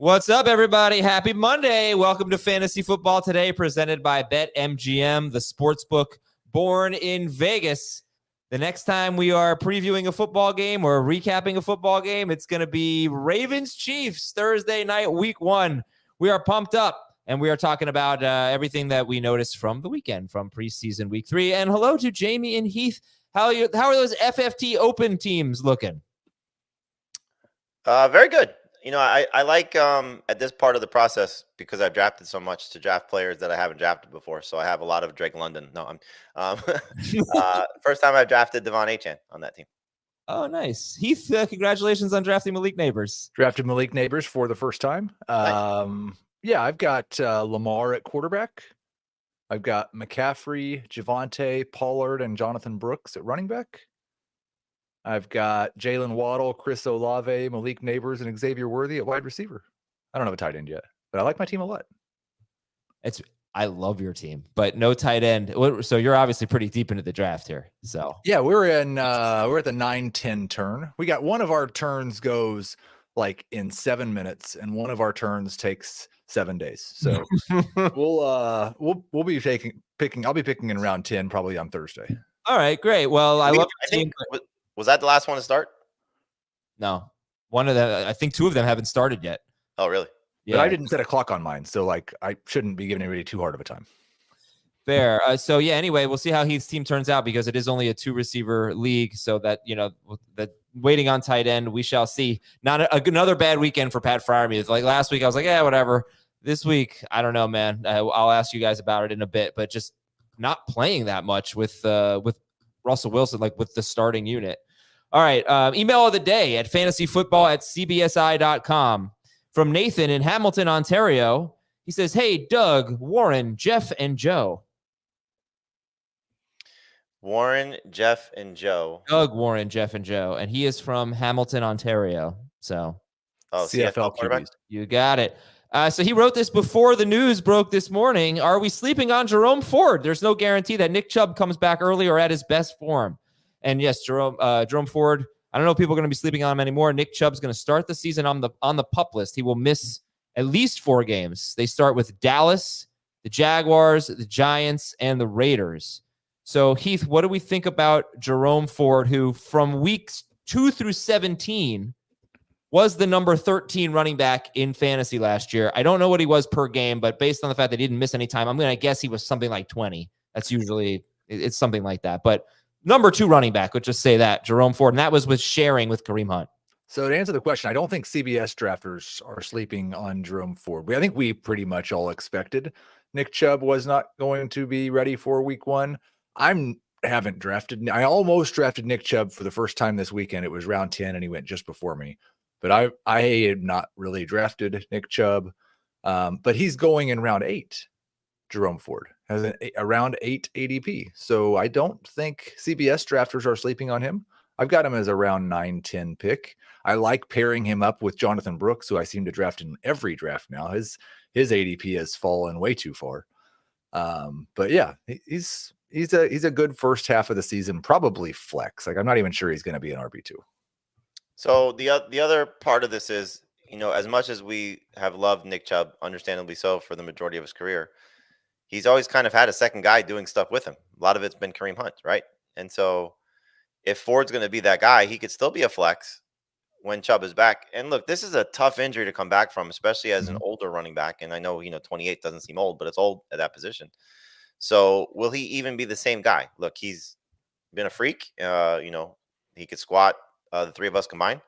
What's up, everybody? Happy Monday. Welcome to Fantasy Football Today, presented by BetMGM, the sportsbook born in Vegas. The next time we are previewing a football game or recapping a football game, it's going to be Ravens-Chiefs, Thursday night, week 1. We are pumped up, and we are talking about everything that we noticed from the weekend, from preseason week 3. And hello to Jamie and Heath. How are those FFT Open teams looking? Very good. You know, I like at this part of the process, because I've drafted so much, to draft players that I haven't drafted before. So I have a lot of Drake London. No, I'm first time I've drafted Devon Achane on that team. Oh, nice. Heath, congratulations on drafting Malik Nabers. Drafted Malik Nabers for the first time. Nice. Yeah, I've got Lamar at quarterback. I've got McCaffrey, Javonte, Pollard, and Jonathan Brooks at running back. I've got Jaylen Waddle, Chris Olave, Malik Nabers, and Xavier Worthy at wide receiver. I don't have a tight end yet, but I like my team a lot. I love your team, but no tight end. So you're obviously pretty deep into the draft here. So yeah, we're at the 9-10 turn. We got one of our turns goes like in 7 minutes, and one of our turns takes 7 days. So we'll be picking. I'll be picking in round 10 probably on Thursday. All right, great. Well, I think was that the last one to start? No, one of them. I think 2 of them haven't started yet. Oh, really? Yeah. But I didn't set a clock on mine, so like I shouldn't be giving anybody too hard of a time. Fair. So yeah. Anyway, we'll see how Heath's team turns out, because it is only a 2-receiver league. So that that waiting on tight end, we shall see. Not another bad weekend for Pat Freiermuth. Like last week, I was like, yeah, whatever. This week, I don't know, man. I'll ask you guys about it in a bit, but just not playing that much with Russell Wilson, like with the starting unit. All right. Email of the day at fantasyfootball@cbsi.com from Nathan in Hamilton, Ontario. He says, hey, Doug, Warren, Jeff, and Joe. Warren, Jeff, and Joe. Doug, Warren, Jeff, and Joe. And he is from Hamilton, Ontario. So CFL QBs. You got it. So he wrote this before the news broke this morning. Are we sleeping on Jerome Ford? There's no guarantee that Nick Chubb comes back early or at his best form. And yes, Jerome Ford, I don't know if people are going to be sleeping on him anymore. Nick Chubb's going to start the season on the PUP list. He will miss at least 4 games. They start with Dallas, the Jaguars, the Giants, and the Raiders. So, Heath, what do we think about Jerome Ford, who from weeks 2 through 17 was the number 13 running back in fantasy last year? I don't know what he was per game, but based on the fact that he didn't miss any time, I'm going to guess he was something like 20. That's usually, it's something like that. But number 2 running back, let's just say that, Jerome Ford. And that was with sharing with Kareem Hunt. So to answer the question, I don't think CBS drafters are sleeping on Jerome Ford. I think we pretty much all expected Nick Chubb was not going to be ready for week 1. I almost drafted Nick Chubb for the first time this weekend. It was round 10 and he went just before me. But I had not really drafted Nick Chubb. But he's going in round 8. Jerome Ford has a round 8 ADP. So I don't think CBS drafters are sleeping on him. I've got him as a round 9-10 pick. I like pairing him up with Jonathan Brooks, who I seem to draft in every draft now. His ADP has fallen way too far. But yeah, he's a good first half of the season, probably flex. Like I'm not even sure he's going to be an RB2. So the other part of this is, as much as we have loved Nick Chubb, understandably so, for the majority of his career, he's always kind of had a second guy doing stuff with him. A lot of it's been Kareem Hunt, right? And so if Ford's going to be that guy, he could still be a flex when Chubb is back. And look, this is a tough injury to come back from, especially as an older running back. And I know, 28 doesn't seem old, but it's old at that position. So will he even be the same guy? Look, he's been a freak. He could squat the 3 of us combined.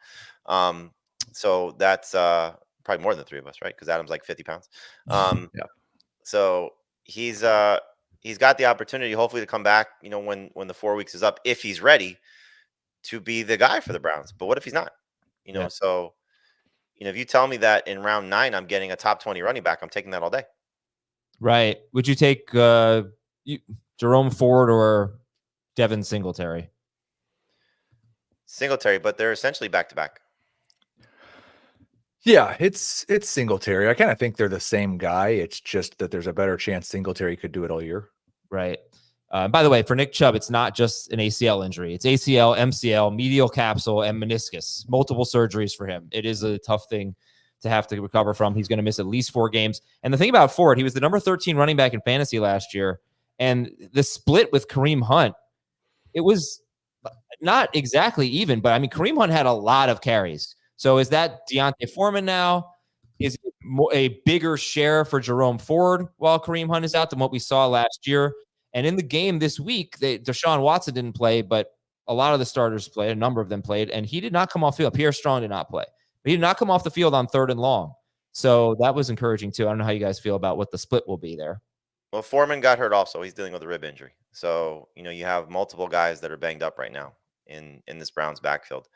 So that's probably more than the 3 of us, right? Because Adam's like 50 pounds. Yeah. So he's got the opportunity, hopefully, to come back, when the 4 weeks is up, if he's ready to be the guy for the Browns. But what if he's not? So, if you tell me that in round 9 I'm getting a top 20 running back, I'm taking that all day. Right. Would you take Jerome Ford or Devin Singletary? Singletary, but they're essentially back-to-back. Yeah, it's Singletary. I kind of think they're the same guy. It's just that there's a better chance Singletary could do it all year. Right. By the way, for Nick Chubb, it's not just an ACL injury. It's ACL, MCL, medial capsule, and meniscus. Multiple surgeries for him. It is a tough thing to have to recover from. He's going to miss at least 4 games. And the thing about Ford, he was the number 13 running back in fantasy last year. And the split with Kareem Hunt, it was not exactly even, but I mean, Kareem Hunt had a lot of carries. So is that Deontay Foreman now? Is it a bigger share for Jerome Ford while Kareem Hunt is out than what we saw last year? And in the game this week, Deshaun Watson didn't play, but a lot of the starters played. A number of them played, and he did not come off field. Pierre Strong did not play. He did not come off the field on 3rd and long. So that was encouraging too. I don't know how you guys feel about what the split will be there. Well, Foreman got hurt also. He's dealing with a rib injury. So, you have multiple guys that are banged up right now in this Browns backfield.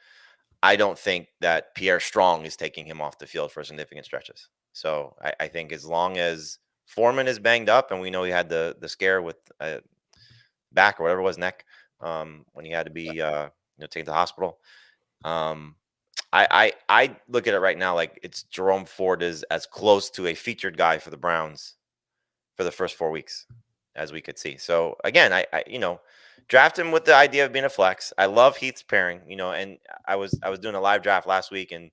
I don't think that Pierre Strong is taking him off the field for significant stretches. So I think as long as Foreman is banged up, and we know he had the scare with back or whatever it was, neck, when he had to be taken to the hospital. I look at it right now like it's Jerome Ford is as close to a featured guy for the Browns for the first 4 weeks as we could see. So again, I draft him with the idea of being a flex. I love Heath's pairing, and I was doing a live draft last week, and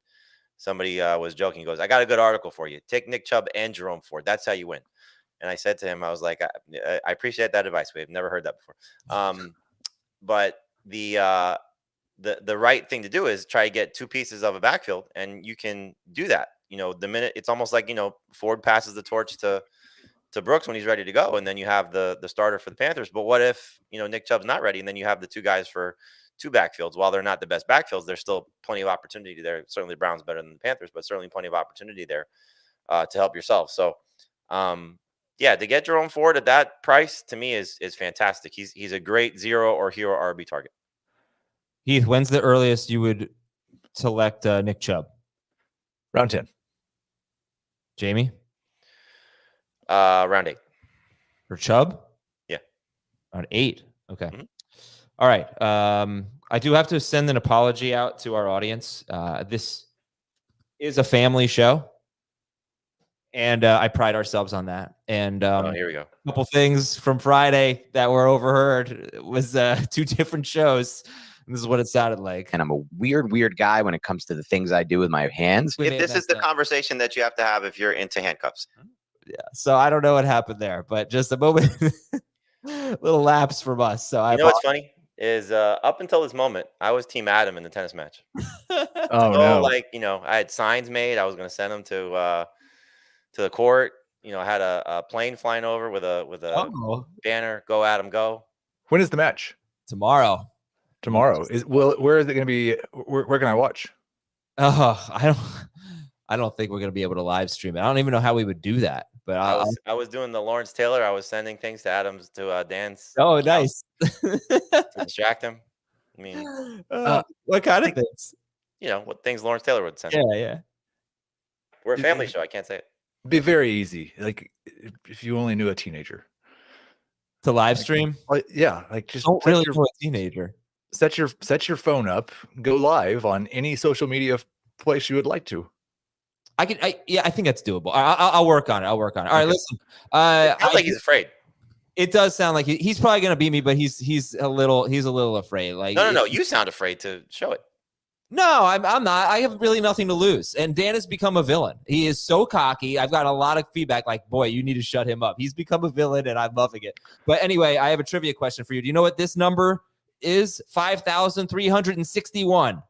somebody was joking. He goes, "I got a good article for you. Take Nick Chubb and Jerome Ford. That's how you win." And I said to him, I was like, I appreciate that advice. We've never heard that before. But the right thing to do is try to get 2 pieces of a backfield, and you can do that. The minute it's almost like, Ford passes the torch to Brooks when he's ready to go, and then you have the starter for the Panthers. But what if, Nick Chubb's not ready, and then you have the 2 guys for 2 backfields? While they're not the best backfields, there's still plenty of opportunity there. Certainly the Browns better than the Panthers, but certainly plenty of opportunity there to help yourself. So, yeah, to get Jerome Ford at that price to me is fantastic. He's a great 0 or hero RB target. Heath, when's the earliest you would select Nick Chubb? Round 10. Jamie? Round 8. For Chubb? Yeah. Round 8. Okay. Mm-hmm. All right. I do have to send an apology out to our audience. This is a family show, and I pride ourselves on that. And here we go. A couple things from Friday that were overheard. It was 2 different shows. And this is what it sounded like. And I'm a weird guy when it comes to the things I do with my hands. This is the conversation that you have to have if you're into handcuffs. Yeah. So I don't know what happened there, but just a moment, little lapse from us. So what's funny is up until this moment, I was Team Adam in the tennis match. Oh, no. I had signs made. I was going to send them to the court. I had a plane flying over with a banner. Go Adam, go. When is the match? Tomorrow. Where is it going to be? Where can I watch? I don't think we're going to be able to live stream it. I don't even know how we would do that. But I was doing the Lawrence Taylor. I was sending things to Adams to Dan's. Oh, nice. To distract him. I mean, what kind of things? What things Lawrence Taylor would send. Yeah. We're a family show. I can't say it. It'd be very easy. Like if you only knew a teenager to live stream. Yeah, like just don't really for a teenager. Set your phone up. Go live on any social media place you would like to. I think that's doable. I'll work on it. All right, listen. I think he's afraid. It does sound like he's probably going to beat me, but he's a little afraid. Like no. You sound afraid to show it. No, I'm not. I have really nothing to lose. And Dan has become a villain. He is so cocky. I've got a lot of feedback like, boy, you need to shut him up. He's become a villain, and I'm loving it. But anyway, I have a trivia question for you. Do you know what this number is? 5,361.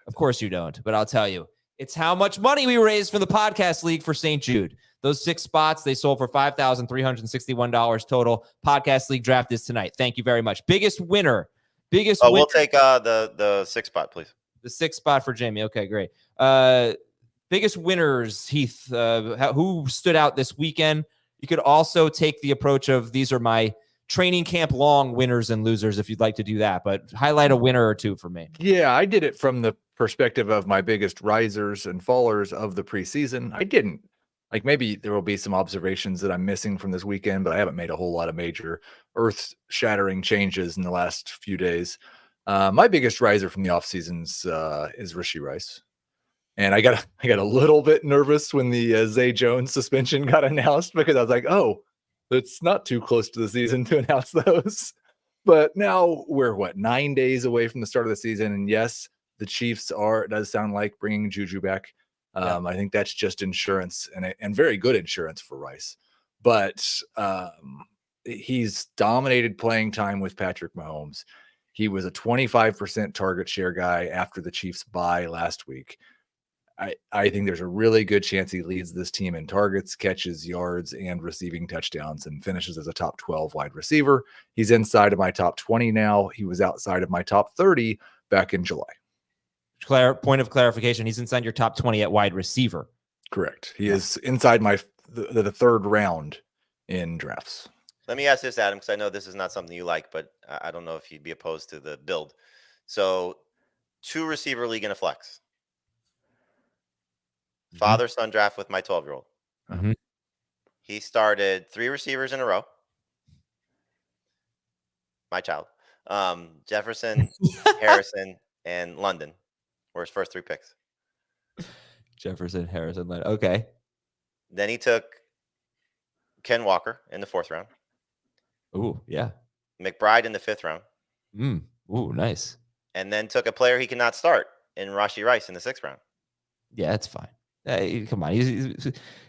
Of course you don't, but I'll tell you. It's how much money we raised from the podcast league for St. Jude. Those 6 spots, they sold for $5,361 total. Podcast league draft is tonight. Thank you very much. Biggest winner. We'll take the 6th spot, please. The 6th spot for Jamie. Okay, great. Biggest winners, Heath. Who stood out this weekend? You could also take the approach of these are my training camp long winners and losers if you'd like to do that, but highlight a winner or 2 for me. Yeah, I did it from the perspective of my biggest risers and fallers of the preseason. I didn't maybe there will be some observations that I'm missing from this weekend, but I haven't made a whole lot of major earth-shattering changes in the last few days. My biggest riser from the off seasons is Rashee Rice. And I got a little bit nervous when the Zay Jones suspension got announced because I was like, oh, it's not too close to the season to announce those. But now we're 9 days away from the start of the season. And yes, the Chiefs it does sound like bringing Juju back. I think that's just insurance and very good insurance for Rice. But he's dominated playing time with Patrick Mahomes. He was a 25% target share guy after the Chiefs bye last week. I think there's a really good chance he leads this team in targets, catches, yards, and receiving touchdowns and finishes as a top 12 wide receiver. He's inside of my top 20 now. He was outside of my top 30 back in July. Point of clarification, he's inside your top 20 at wide receiver. Correct. He is inside the third round in drafts. Let me ask this, Adam, because I know this is not something you like, but I don't know if you'd be opposed to the build. So 2 receiver league in a flex. Father-son draft with my 12-year-old. Mm-hmm. He started 3 receivers in a row. My child. Jefferson, Harrison, and London were his first 3 picks. Jefferson, Harrison, London. Okay. Then he took Ken Walker in the 4th round. Ooh, yeah. McBride in the 5th round. Ooh, nice. And then took a player he cannot start in Rashee Rice in the 6th round. Yeah, that's fine. Come on,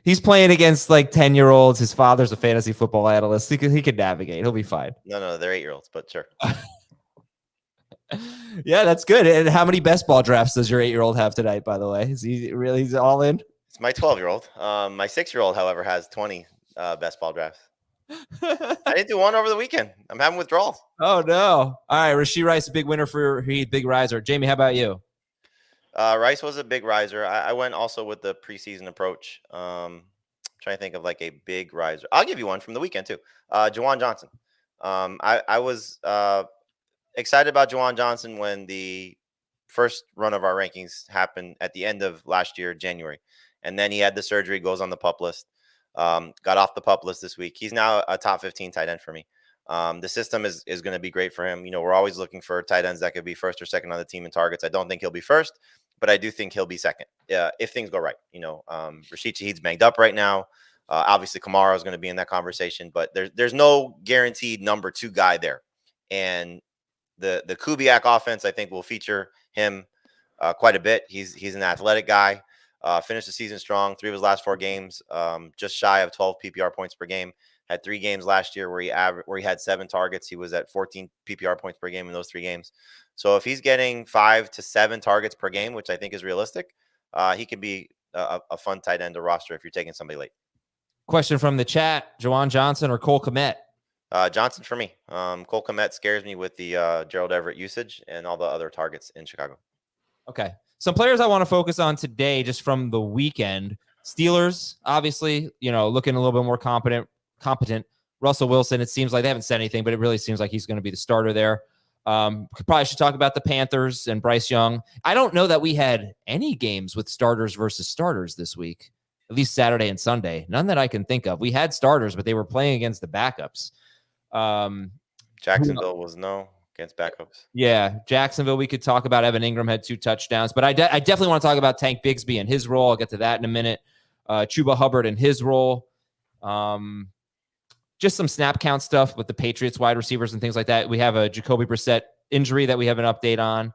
he's playing against like 10-year-olds. His father's a fantasy football analyst. He can navigate. He'll be fine. No, they're 8-year-olds, but sure. Yeah, that's good. And how many best ball drafts does your 8-year-old have tonight? By the way, he's all in? It's my 12-year-old. My 6-year-old, however, has 20 best ball drafts. I didn't do one over the weekend. I'm having withdrawals. Oh no! All right, Rashee Rice, a big winner for Heath, big riser. Jamie, how about you? Rice was a big riser. I went also with the preseason approach. Trying to think of like a big riser. I'll give you one from the weekend too. Juwan Johnson. I was excited about Juwan Johnson when the first run of our rankings happened at the end of last year, January. And then he had the surgery, goes on the PUP list. Got off the PUP list this week. He's now a top 15 tight end for me. The system is going to be great for him. You know, we're always looking for tight ends that could be first or second on the team in targets. I don't think he'll be first, but I do think he'll be second if things go right. You know, Rashid Shaheed's banged up right now. Obviously, Kamara is going to be in that conversation, but there's no guaranteed number 2 guy there. And the Kubiak offense, I think, will feature him quite a bit. He's an athletic guy. Finished the season strong. 3 of his last 4 games, just shy of 12 PPR points per game. Had 3 games last year where he had 7 targets. He was at 14 PPR points per game in those 3 games. So if he's getting 5 to 7 targets per game, which I think is realistic, he could be a fun tight end to roster if you're taking somebody late. Question from the chat: Juwan Johnson or Cole Kmet? Johnson for me. Cole Kmet scares me with the Gerald Everett usage and all the other targets in Chicago. Okay. Some players I want to focus on today, just from the weekend. Steelers, obviously, looking a little bit more competent. Russell Wilson, it seems like they haven't said anything, but it really seems like he's going to be the starter there. Probably should talk about the Panthers and Bryce Young. I don't know that we had any games with starters versus starters this week, at least Saturday and Sunday. None that I can think of. We had starters, but they were playing against the backups. Jacksonville was no against backups. Yeah, Jacksonville, we could talk about. Evan Ingram had 2 touchdowns, but I definitely want to talk about Tank Bigsby and his role. I'll get to that in a minute. Chubba Hubbard and his role. Just some snap count stuff with the Patriots wide receivers and things like that. We have a Jacoby Brissett injury that we have an update on.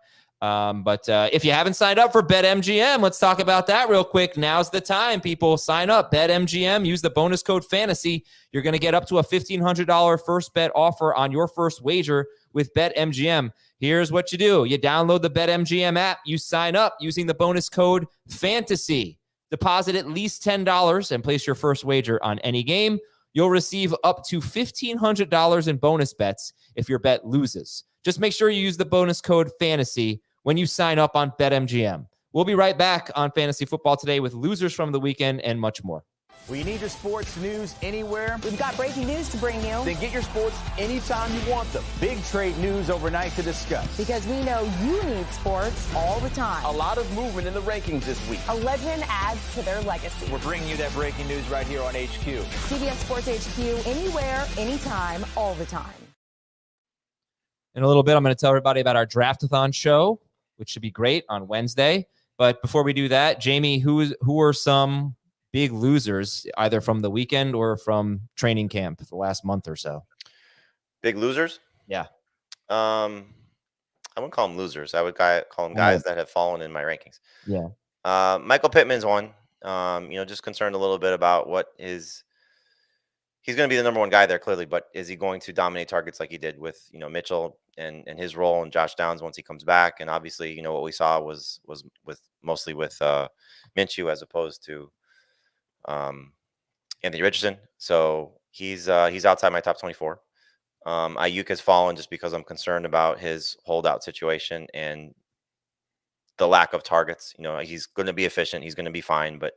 But if you haven't signed up for BetMGM, let's talk about that real quick. Now's the time, people. Sign up. BetMGM. Use the bonus code FANTASY. You're going to get up to a $1,500 first bet offer on your first wager with BetMGM. Here's what you do. You download the BetMGM app. You sign up using the bonus code FANTASY. Deposit at least $10 and place your first wager on any game. You'll receive up to $1,500 in bonus bets if your bet loses. Just make sure you use the bonus code FANTASY when you sign up on BetMGM. We'll be right back on Fantasy Football Today with losers from the weekend and much more. Well, you need your sports news anywhere? We've got breaking news to bring you. Then get your sports anytime you want them. Big trade news overnight to discuss. Because we know you need sports all the time. A lot of movement in the rankings this week. A legend adds to their legacy. We're bringing you that breaking news right here on HQ. CBS Sports HQ, anywhere, anytime, all the time. In a little bit, I'm going to tell everybody about our Draftathon show, which should be great on Wednesday. But before we do that, Jamie, who are some big losers, either from the weekend or from training camp the last month or so? Big losers? Yeah. I wouldn't call them losers. I would call them guys that have fallen in my rankings. Yeah. Michael Pittman's one. Just concerned a little bit about he's going to be the number one guy there clearly, but is he going to dominate targets like he did with Mitchell and his role, and Josh Downs once he comes back? And obviously, what we saw was mostly with Minshew as opposed to Anthony Richardson. So he's outside my top 24. Aiyuk has fallen just because I'm concerned about his holdout situation and the lack of targets. He's going to be efficient. He's going to be fine. But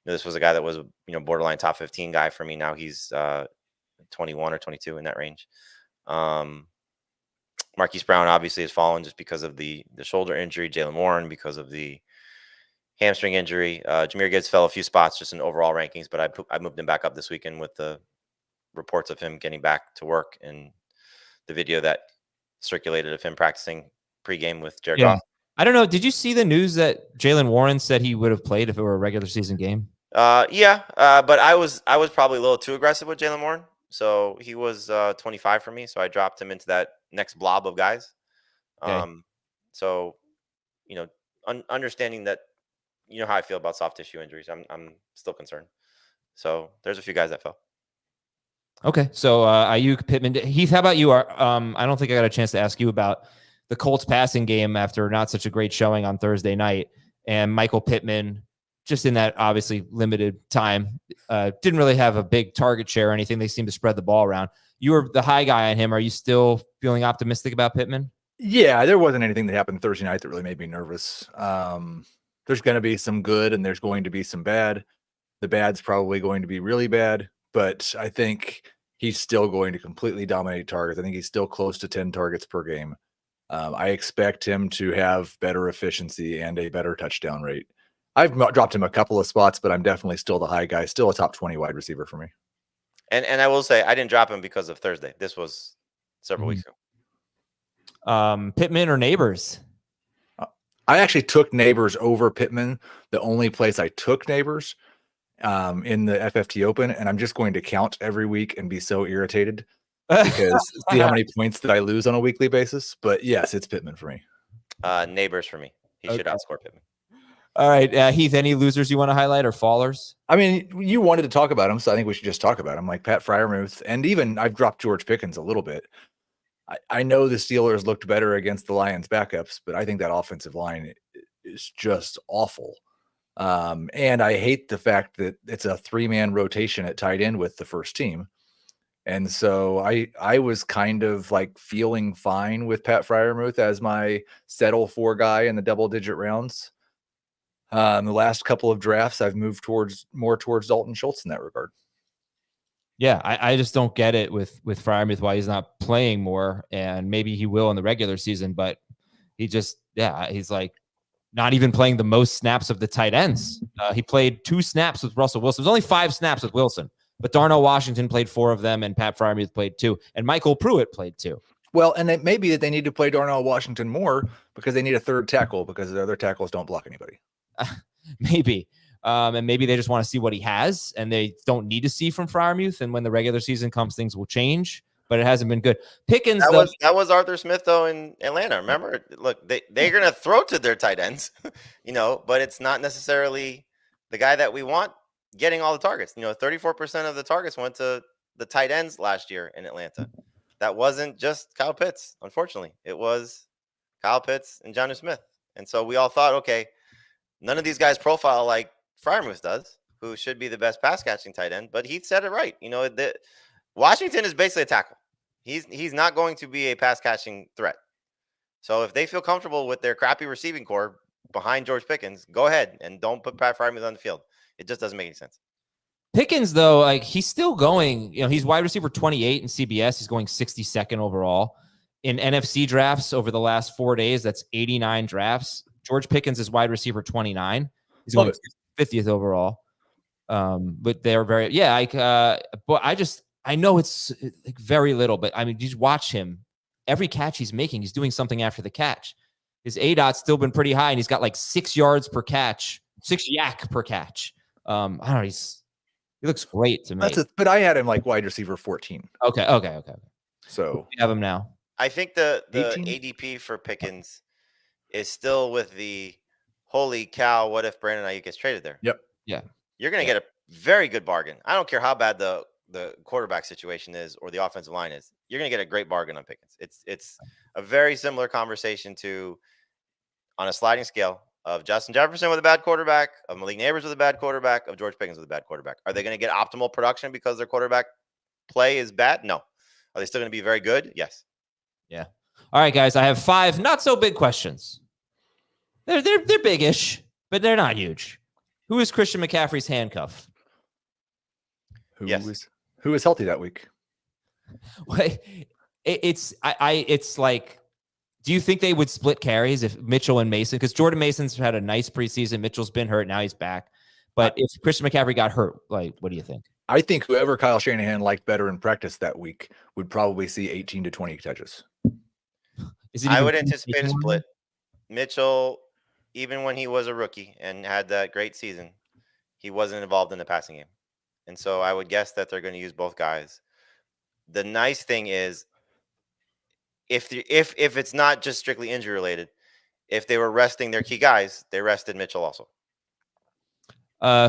this was a guy that was borderline top 15 guy for me. Now he's 21 or 22 in that range. Marquise Brown obviously has fallen just because of the shoulder injury. Jaylen Warren because of the hamstring injury. Jahmyr Gibbs fell a few spots just in overall rankings, but I moved him back up this weekend with the reports of him getting back to work and the video that circulated of him practicing pregame with Jared Goff. I don't know. Did you see the news that Jaylen Warren said he would have played if it were a regular season game? But I was probably a little too aggressive with Jaylen Warren. So he was 25 for me. So I dropped him into that next blob of guys. Okay. Understanding that, how I feel about soft tissue injuries, I'm still concerned. So there's a few guys that fell. Okay. So Aiyuk, Pittman, Heath, how about you? I don't think I got a chance to ask you about the Colts passing game after not such a great showing on Thursday night, and Michael Pittman, just in that obviously limited time, didn't really have a big target share or anything. They seemed to spread the ball around. You were the high guy on him. Are you still feeling optimistic about Pittman? Yeah, there wasn't anything that happened Thursday night that really made me nervous. There's going to be some good and there's going to be some bad. The bad's probably going to be really bad, but I think he's still going to completely dominate targets. I think he's still close to 10 targets per game. I expect him to have better efficiency and a better touchdown rate. I've dropped him a couple of spots, but I'm definitely still the high guy, still a top 20 wide receiver for me. And I will say I didn't drop him because of Thursday. This was several weeks ago. Pittman or Nabers? I actually took Nabers over Pittman. The only place I took Nabers in the FFT Open, and I'm just going to count every week and be so irritated because see how many points that I lose on a weekly basis. But yes, it's Pittman for me. Nabers for me. He should outscore Pittman. All right, Heath, any losers you want to highlight or fallers? I mean, you wanted to talk about him, so I think we should just talk about him, like Pat Freiermuth, and even I've dropped George Pickens a little bit. I know the Steelers looked better against the Lions backups, but I think that offensive line is just awful. And I hate the fact that it's a 3-man rotation at tight end with the first team. And so I was kind of like feeling fine with Pat Freiermuth as my settle for guy in the double-digit rounds. The last couple of drafts, I've moved more towards Dalton Schultz in that regard. Yeah, I just don't get it with Freiermuth why he's not playing more, and maybe he will in the regular season, but he's like not even playing the most snaps of the tight ends. He played 2 snaps with Russell Wilson. It was only 5 snaps with Wilson, but Darnell Washington played 4 of them, and Pat Freiermuth played 2, and Michael Pruitt played 2. Well, and it may be that they need to play Darnell Washington more because they need a third tackle because the other tackles don't block anybody. Maybe. And maybe they just want to see what he has, and they don't need to see from Freiermuth. And when the regular season comes, things will change. But it hasn't been good. Pickens, that was Arthur Smith though in Atlanta. Remember, look, they're gonna throw to their tight ends, but it's not necessarily the guy that we want getting all the targets. 34% of the targets went to the tight ends last year in Atlanta. That wasn't just Kyle Pitts, unfortunately. It was Kyle Pitts and Jonnu Smith. And so we all thought, okay, none of these guys profile like Freiermuth does, who should be the best pass catching tight end, but he said it right. Washington is basically a tackle. He's not going to be a pass catching threat. So if they feel comfortable with their crappy receiving core behind George Pickens, go ahead and don't put Pat Freiermuth on the field. It just doesn't make any sense. Pickens, though, like he's still going. He's wide receiver 28 in CBS. He's going 62nd overall in NFC drafts over the last 4 days. That's 89 drafts. George Pickens is wide receiver 29. He's going 50th overall. But they're very, but I know it's like very little, but I mean, you just watch him. Every catch he's making, he's doing something after the catch. His ADOT's still been pretty high, and he's got like 6 yards per catch, 6 yak per catch. I don't know. He looks great to me. But I had him like wide receiver 14. Okay. So we have him now. I think the ADP for Pickens is still with the holy cow, what if Brandon Aiyuk gets traded there? Yep. Yeah. You're going to get a very good bargain. I don't care how bad the quarterback situation is or the offensive line is. You're going to get a great bargain on Pickens. It's a very similar conversation to on a sliding scale of Justin Jefferson with a bad quarterback, of Malik Nabers with a bad quarterback, of George Pickens with a bad quarterback. Are they going to get optimal production because their quarterback play is bad? No. Are they still going to be very good? Yes. Yeah. All right, guys. I have 5 not so big questions. They're big-ish, but they're not huge. Who is Christian McCaffrey's handcuff? Who Yes. is healthy that week? It's like, do you think they would split carries if Mitchell and Mason? Because Jordan Mason's had a nice preseason. Mitchell's been hurt. Now he's back. But if Christian McCaffrey got hurt, like, what do you think? I think whoever Kyle Shanahan liked better in practice that week would probably see 18 to 20 touches. I would anticipate a split. Mitchell, even when he was a rookie and had that great season, he wasn't involved in the passing game. And so I would guess that they're going to use both guys. The nice thing is, if it's not just strictly injury related, if they were resting their key guys, they rested Mitchell also.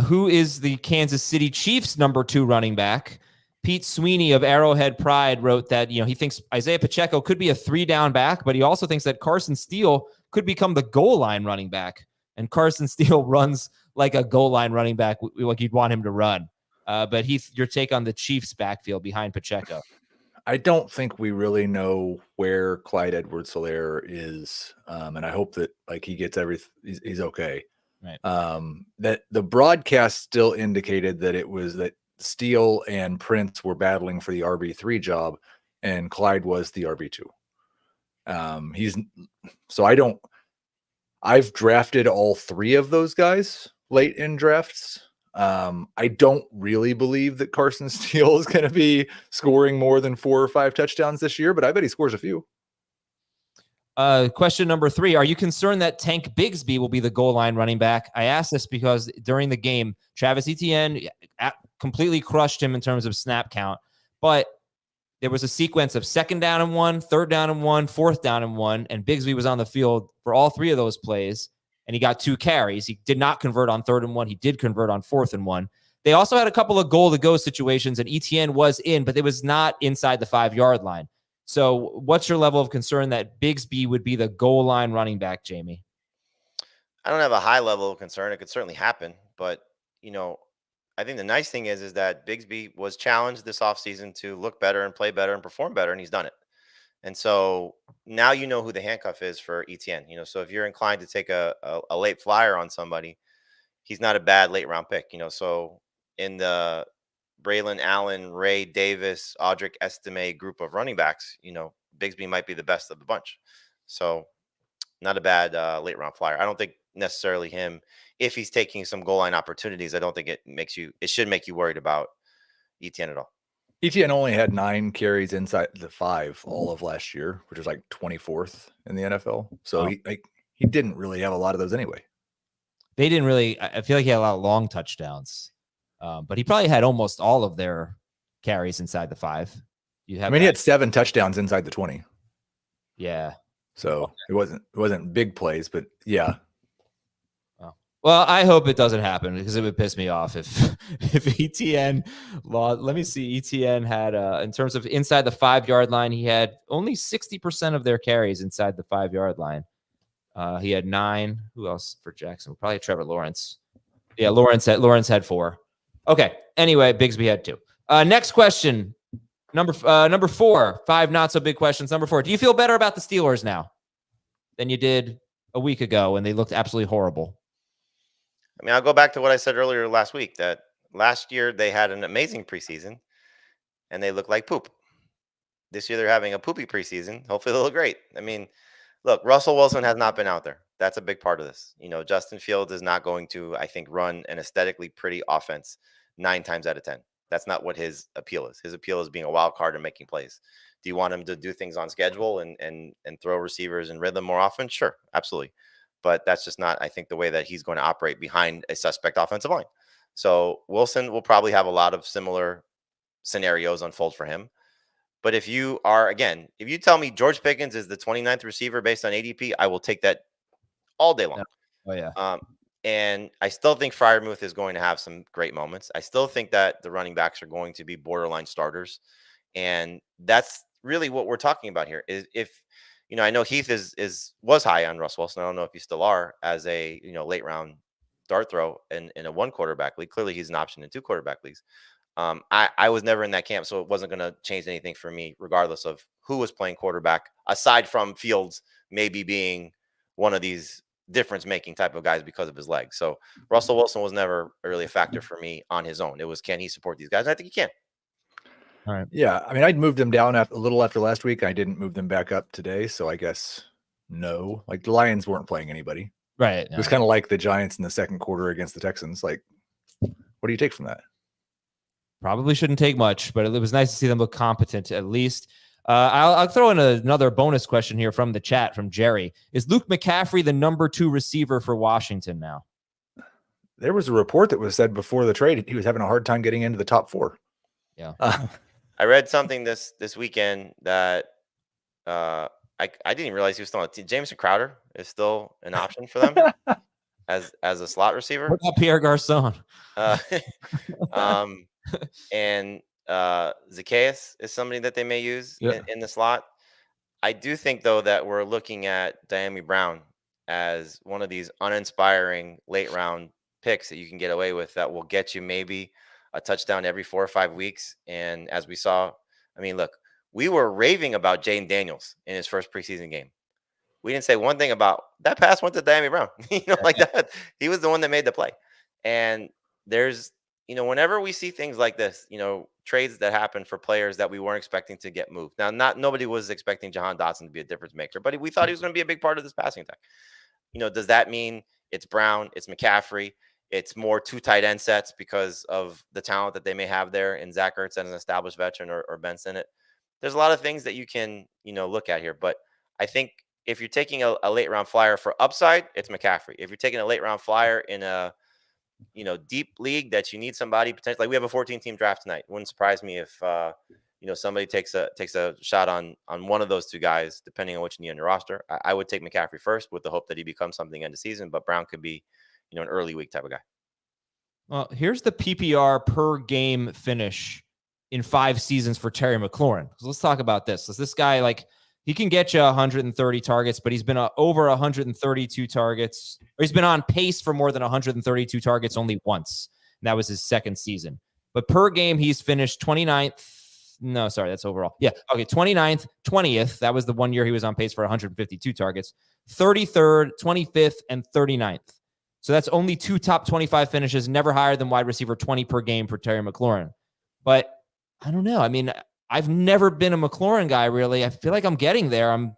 Who is the Kansas City Chiefs number 2 running back? Pete Sweeney of Arrowhead Pride wrote that, he thinks Isaiah Pacheco could be a 3-down back, but he also thinks that Carson Steele could become the goal line running back. And Carson Steele runs like a goal line running back, like you'd want him to run. But Heath, your take on the Chiefs backfield behind Pacheco? I don't think we really know where Clyde Edwards-Helaire is. And I hope that he gets everything. He's okay. Right. That the broadcast still indicated that it was that Steele and Prince were battling for the RB3 job, and Clyde was the RB2. I've drafted all 3 of those guys late in drafts. I don't really believe that Carson Steele is going to be scoring more than 4 or 5 touchdowns this year, but I bet he scores a few. Question number 3. Are you concerned that Tank Bigsby will be the goal line running back? I asked this because during the game, Travis Etienne completely crushed him in terms of snap count, but there was a sequence of 2nd down and 1, 3rd down and 1, 4th down and 1, and Bigsby was on the field for all 3 of those plays, and he got 2 carries. He did not convert on 3rd and 1. He did convert on 4th and 1. They also had a couple of goal-to-go situations, and Etienne was in, but it was not inside the 5-yard line. So what's your level of concern that Bigsby would be the goal line running back, Jamie? I don't have a high level of concern. It could certainly happen. But, I think the nice thing is that Bigsby was challenged this offseason to look better and play better and perform better, and he's done it. And so now you know who the handcuff is for Etienne. So if you're inclined to take a late flyer on somebody, he's not a bad late round pick. So in the Braylon Allen, Ray Davis, Audric Estime group of running backs, Bigsby might be the best of the bunch. So not a bad late round flyer. I don't think necessarily him, if he's taking some goal line opportunities, I don't think it should make you worried about Etienne at all. Etienne only had 9 carries inside the 5 all of last year, which was 24th in the NFL. So he didn't really have a lot of those anyway. They didn't really. I feel like he had a lot of long touchdowns. But he probably had almost all of their carries inside the 5. He had 7 touchdowns inside the 20. Yeah. So it wasn't big plays, but yeah. Well, I hope it doesn't happen because it would piss me off if Etienne lost. Let me see. Etienne had, in terms of inside the 5-yard line, he had only 60% of their carries inside the 5-yard line. He had 9. Who else for Jackson? Probably Trevor Lawrence. Yeah, Lawrence had 4. Okay. Anyway, Bigsby had 2. Next question. Number 4. 5 not so big questions. Number 4. Do you feel better about the Steelers now than you did a week ago when they looked absolutely horrible? I mean, I'll go back to what I said earlier last week, that last year they had an amazing preseason and they looked like poop. This year they're having a poopy preseason. Hopefully they'll look great. I mean, look, Russell Wilson has not been out there. That's a big part of this. Justin Fields is not going to, I think, run an aesthetically pretty offense 9 times out of 10. That's not what his appeal is. His appeal is being a wild card and making plays. Do you want him to do things on schedule and throw receivers in rhythm more often? Sure, absolutely. But that's just not, I think, the way that he's going to operate behind a suspect offensive line. So Wilson will probably have a lot of similar scenarios unfold for him. But if you tell me George Pickens is the 29th receiver based on ADP, I will take that all day long. Oh yeah. And I still think Freiermuth is going to have some great moments. I still think that the running backs are going to be borderline starters. And that's really what we're talking about here. Is if I know Heath was high on Russ Wilson. I don't know if you still are as a late round dart throw in a 1 quarterback league. Clearly he's an option in 2 quarterback leagues. I was never in that camp, so it wasn't going to change anything for me, regardless of who was playing quarterback, aside from Fields maybe being one of these difference-making type of guys because of his legs. So Russell Wilson was never really a factor for me on his own. It was, can he support these guys? And I think he can. All right. Yeah, I mean, I'd moved them down a little after last week. I didn't move them back up today, so I guess no. Like the Lions weren't playing anybody. Right. It was kind of like the Giants in the second quarter against the Texans. Like, what do you take from that? Probably shouldn't take much, but it was nice to see them look competent at least. I'll throw in another bonus question here from the chat from Jerry. Is Luke McCaffrey the number 2 receiver for Washington now? There was a report that was said before the trade he was having a hard time getting into the top 4. Yeah. I read something this weekend that I didn't even realize he was still on the team. Jamison Crowder is still an option for them as a slot receiver. What about Pierre Garçon? And Zacchaeus is somebody that they may use in the slot. I do think, though, that we're looking at Dyami Brown as one of these uninspiring late round picks that you can get away with that will get you maybe a touchdown every 4 or 5 weeks. And as we saw, I mean, look, we were raving about Jayden Daniels in his first preseason game. We didn't say one thing about that pass went to Dyami Brown, like that. He was the one that made the play. And there's, whenever we see things like this, trades that happen for players that we weren't expecting to get moved. Now, nobody was expecting Jahan Dotson to be a difference maker, but we thought he was going to be a big part of this passing attack. Does that mean it's Brown, it's McCaffrey, it's more 2 tight end sets because of the talent that they may have there in Zach Ertz as an established veteran or Ben Sinnott? There's a lot of things that you can, look at here. But I think if you're taking a late round flyer for upside, it's McCaffrey. If you're taking a late round flyer in a deep league that you need somebody potentially, like we have a 14-team draft tonight. It wouldn't surprise me if somebody takes a shot on one of those 2 guys, depending on what you need on your roster. I would take McCaffrey first with the hope that he becomes something end of season, but Brown could be an early week type of guy. Well, here's the PPR per game finish in 5 seasons for Terry McLaurin. So let's talk about this. So this guy, he can get you 130 targets, but he's been over 132 targets, or he's been on pace for more than 132 targets only once. And that was his second season. But per game, he's finished 29th. No, sorry, that's overall. Yeah. Okay. 29th, 20th. That was the 1 year he was on pace for 152 targets. 33rd, 25th, and 39th. So that's only 2 top 25 finishes, never higher than wide receiver 20 per game for Terry McLaurin. But I don't know. I mean, I've never been a McLaurin guy, really. I feel like I'm getting there.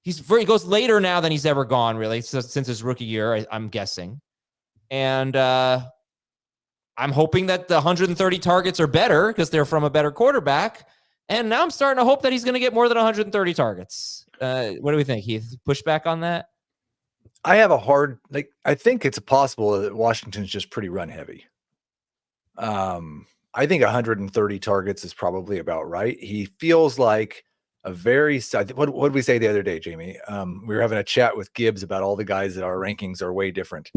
He goes later now than he's ever gone, really, since his rookie year, I'm guessing. And I'm hoping that the 130 targets are better because they're from a better quarterback. And now I'm starting to hope that he's going to get more than 130 targets. What do we think, Heath? Push back on that? I have a hard, I think it's possible that Washington's just pretty run heavy. I think 130 targets is probably about right. He feels like a very, what did we say the other day, Jamie? We were having a chat with Gibbs about all the guys that our rankings are way different.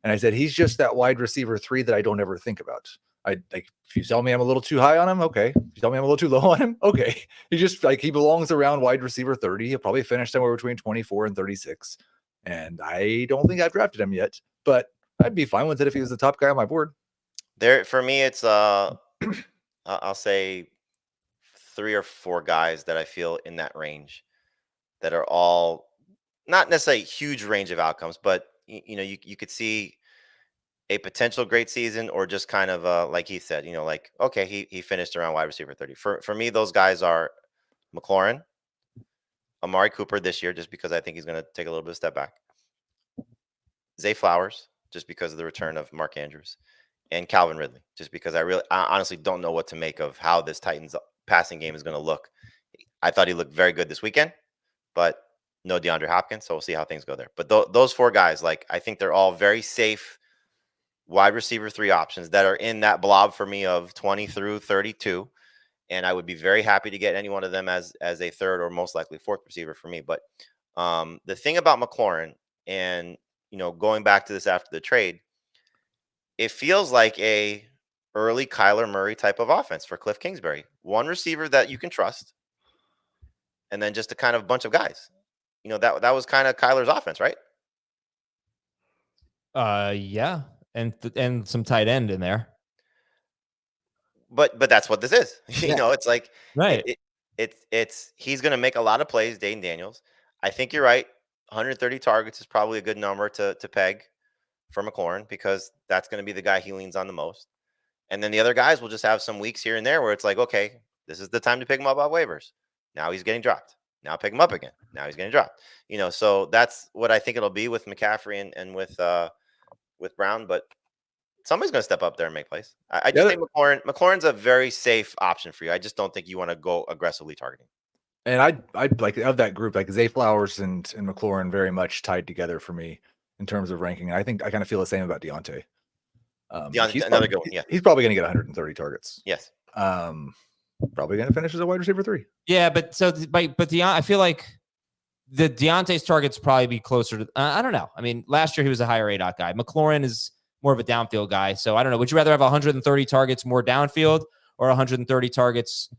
And I said, he's just that wide receiver 3 that I don't ever think about. If you tell me I'm a little too high on him, okay. If you tell me I'm a little too low on him, okay. He just he belongs around wide receiver 30. He'll probably finish somewhere between 24 and 36. And I don't think I've drafted him yet, but I'd be fine with it if he was the top guy on my board. There, for me, it's I'll say 3 or 4 guys that I feel in that range that are all not necessarily huge range of outcomes, but you could see a potential great season or just kind of like he said, okay, he finished around wide receiver 30. For me, those guys are McLaurin, Amari Cooper this year, just because I think he's going to take a little bit of step back. Zay Flowers, just because of the return of Mark Andrews, and Calvin Ridley, just because I honestly don't know what to make of how this Titans passing game is going to look. I thought he looked very good this weekend, but no DeAndre Hopkins, so we'll see how things go there. But those 4 guys, I think they're all very safe wide receiver 3 options that are in that blob for me of 20 through 32. And I would be very happy to get any one of them as a 3rd or most likely 4th receiver for me. But the thing about McLaurin, and going back to this after the trade, it feels like a early Kyler Murray type of offense for Cliff Kingsbury. One receiver that you can trust, and then just a kind of bunch of guys. That was kind of Kyler's offense, right? Yeah, and some tight end in there. But that's what this is. Yeah. It's like Right. It's he's going to make a lot of plays, Jayden Daniels. I think you're right. 130 targets is probably a good number to peg for McLaurin, because that's going to be the guy he leans on the most. And then the other guys will just have some weeks here and there where it's like, okay, this is the time to pick him up off waivers. Now he's getting dropped. Now pick him up again. Now he's getting dropped. So that's what I think it'll be with McCaffrey and with Brown. But somebody's going to step up there and make plays. I just think McLaurin's a very safe option for you. I just don't think you want to go aggressively targeting. And I'd like, of that group, like Zay Flowers and McLaurin very much tied together for me in terms of ranking. And I think I kind of feel the same about Deontay. Deontay, another good one. Yeah, he's probably going to get 130 targets. Yes. Probably going to finish as a wide receiver 3. Yeah, but I feel like the Deontay's targets probably be closer to. I don't know. I mean, last year he was a higher ADOT guy. McLaurin is more of a downfield guy. So I don't know. Would you rather have 130 targets more downfield or 130 targets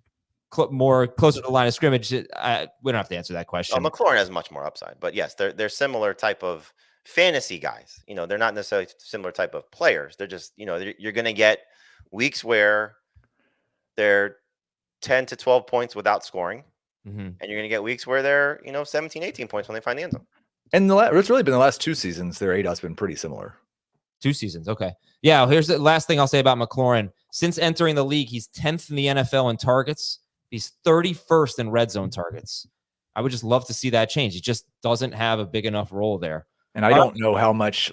more closer to the line of scrimmage? We don't have to answer that question. McLaurin has much more upside, but yes, they're similar type of fantasy guys. They're not necessarily similar type of players. They're just, you're going to get weeks where they're 10 to 12 points without scoring. Mm-hmm. And you're going to get weeks where they're, 17, 18 points when they find the end zone. And it's really been the last 2 seasons. Their ADOT's been pretty similar. 2 seasons. Okay. Yeah. Here's the last thing I'll say about McLaurin. Since entering the league, he's 10th in the NFL in targets. He's 31st in red zone targets. I would just love to see that change. He just doesn't have a big enough role there. And I don't know how much,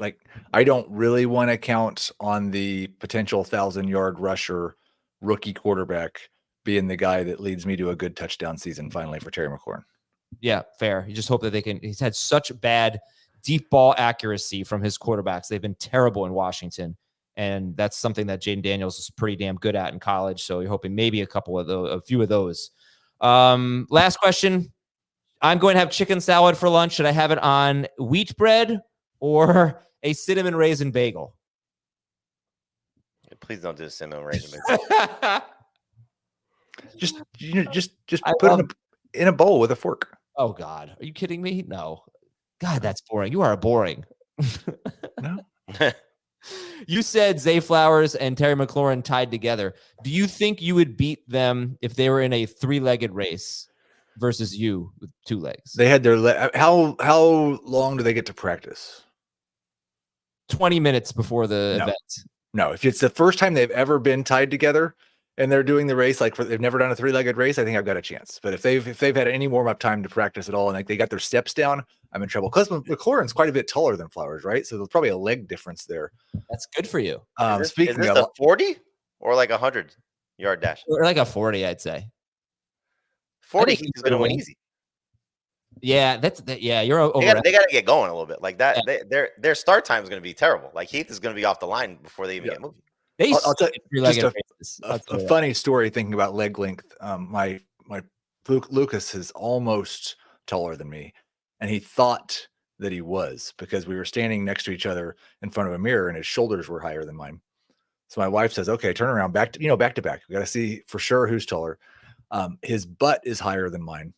I don't really want to count on the potential 1,000-yard rusher rookie quarterback being the guy that leads me to a good touchdown season finally for Terry McLaurin. Yeah, fair. You just hope that he's had such bad deep ball accuracy from his quarterbacks. They've been terrible in Washington. And that's something that Jayden Daniels is pretty damn good at in college. So you're hoping maybe a few of those. Last question. I'm going to have chicken salad for lunch. Should I have it on wheat bread or a cinnamon raisin bagel? Please don't do a cinnamon raisin bagel. Just put it in a bowl with a fork. Oh God, are you kidding me? No. God, that's boring. You are boring. No. You said Zay Flowers and Terry McLaurin tied together. Do you think you would beat them if they were in a 3-legged race versus you with 2 legs? They had their how long do they get to practice? 20 minutes before the event. No, if it's the first time they've ever been tied together and they're doing the race, they've never done a 3-legged race, I think I've got a chance. But if they've had any warm-up time to practice at all and they got their steps down, I'm in trouble. Because McLaurin's quite a bit taller than Flowers, right? So there's probably a leg difference there. That's good for you. Speaking of a 40 or like a 100-yard dash? Or like a 40, I'd say. 40 he's going to win easy. Yeah, you're over. They got to get going a little bit. Like that, their start time is going to be terrible. Like Heath is going to be off the line before they even get moving. I'll tell you just a funny story thinking about leg length. My Lucas is almost taller than me, and he thought that he was because we were standing next to each other in front of a mirror, and his shoulders were higher than mine. So my wife says, "Okay, turn around, back to back. We got to see for sure who's taller." His butt is higher than mine.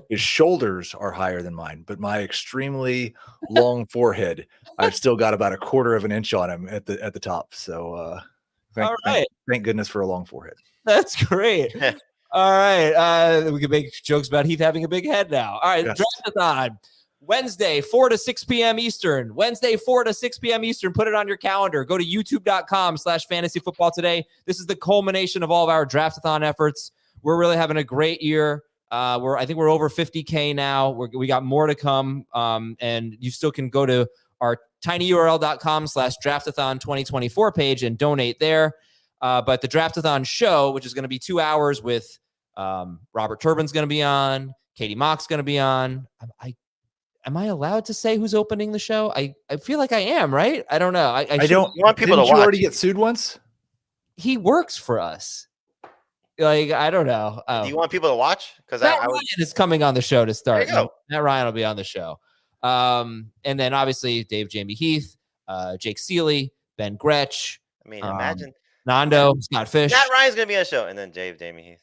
His shoulders are higher than mine, but my extremely long forehead, I've still got about 1/4 of an inch on him at the top. So, thank goodness for a long forehead. That's great. All right. We can make jokes about Heath having a big head now. All right. Yes. Draftathon. Wednesday, 4 to 6 p.m. Eastern. Wednesday, 4 to 6 p.m. Eastern. Put it on your calendar. Go to youtube.com/fantasyfootball today. This is the culmination of all of our Draftathon efforts. We're really having a great year. I think we're over 50K now. We got more to come. And you still can go to our tinyurl.com/draftathon 2024 page and donate there. But the Draftathon show, which is going to be 2 hours with Robert Turbin's going to be on, Katie Mock's going to be on. Am I allowed to say who's opening the show? I feel like I am, right? I don't know. I don't want people to watch. You already get sued once? He works for us. I don't know. Do you want people to watch? Because Matt Ryan is coming on the show to start. There you go. Matt Ryan will be on the show. And then obviously Dave Jamie Heath, Jake Seeley, Ben Gretsch. I mean, imagine Nando, Scott Fish. Matt Ryan's going to be on the show. And then Jamie Heath.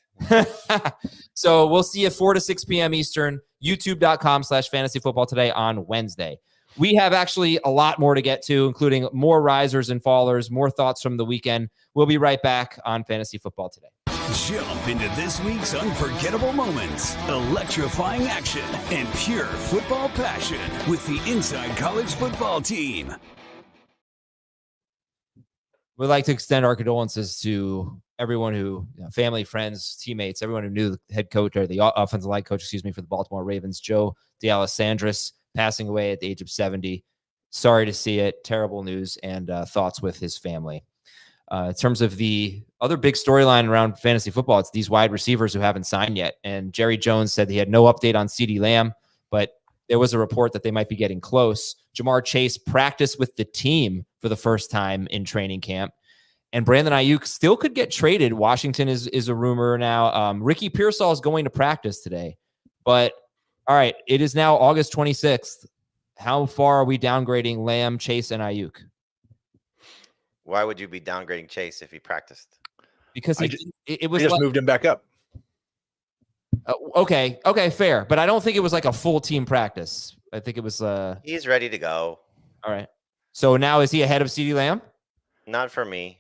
So we'll see you 4 to 6 p.m. Eastern, youtube.com/fantasyfootball today on Wednesday. We have actually a lot more to get to, including more risers and fallers, more thoughts from the weekend. We'll be right back on Fantasy Football Today. Jump into this week's unforgettable moments, electrifying action, and pure football passion with the Inside College Football Team. We'd like to extend our condolences to everyone who, family, friends, teammates, everyone who knew the head coach or the offensive line coach, for the Baltimore Ravens, Joe D'Alessandris, passing away at the age of 70. Sorry to see it. Terrible news, and thoughts with his family. In terms of the other big storyline around fantasy football, it's these wide receivers who haven't signed yet. And Jerry Jones said he had no update on CeeDee Lamb, but there was a report that they might be getting close. Jamar Chase practiced with the team for the first time in training camp. And Brandon Aiyuk still could get traded. Washington is a rumor now. Ricky Pearsall is going to practice today. But, all right, it is now August 26th. How far are we downgrading Lamb, Chase, and Aiyuk? Why would you be downgrading Chase if he practiced? Because it was just moved him back up. Okay, fair. But I don't think it was like a full team practice. I think it was he's ready to go. All right. So now is he ahead of CeeDee Lamb? Not for me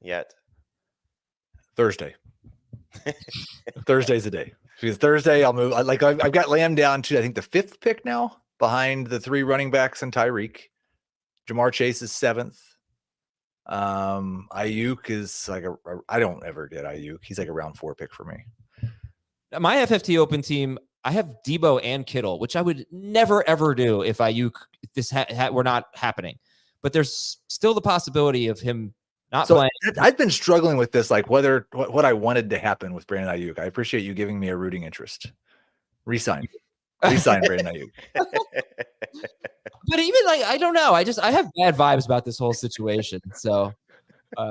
yet. Thursday. Thursday's the day. Because Thursday I'll move. I've got Lamb down to I think the 5th pick now, behind the 3 running backs and Tyreek. Jamar Chase is 7th. Aiyuk is like I don't ever get Aiyuk. He's like a round 4 pick for me. My FFT open team, I have Deebo and Kittle, which I would never ever do if Aiyuk were not happening. But there's still the possibility of him not playing. I've been struggling with this, like what I wanted to happen with Brandon Aiyuk. I appreciate you giving me a rooting interest. Resign Brandon Aiyuk. But even I don't know. I have bad vibes about this whole situation. So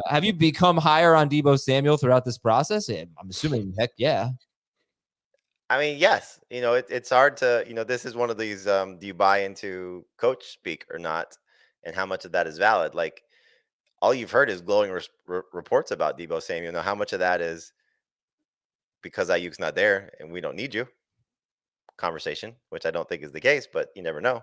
have you become higher on Deebo Samuel throughout this process? I'm assuming, heck yeah. I mean, yes. It's hard to, this is one of these, do you buy into coach speak or not? And how much of that is valid? Like, all you've heard is glowing reports about Deebo Samuel. How much of that is because Aiyuk's not there and we don't need you? Conversation, which I don't think is the case, but you never know.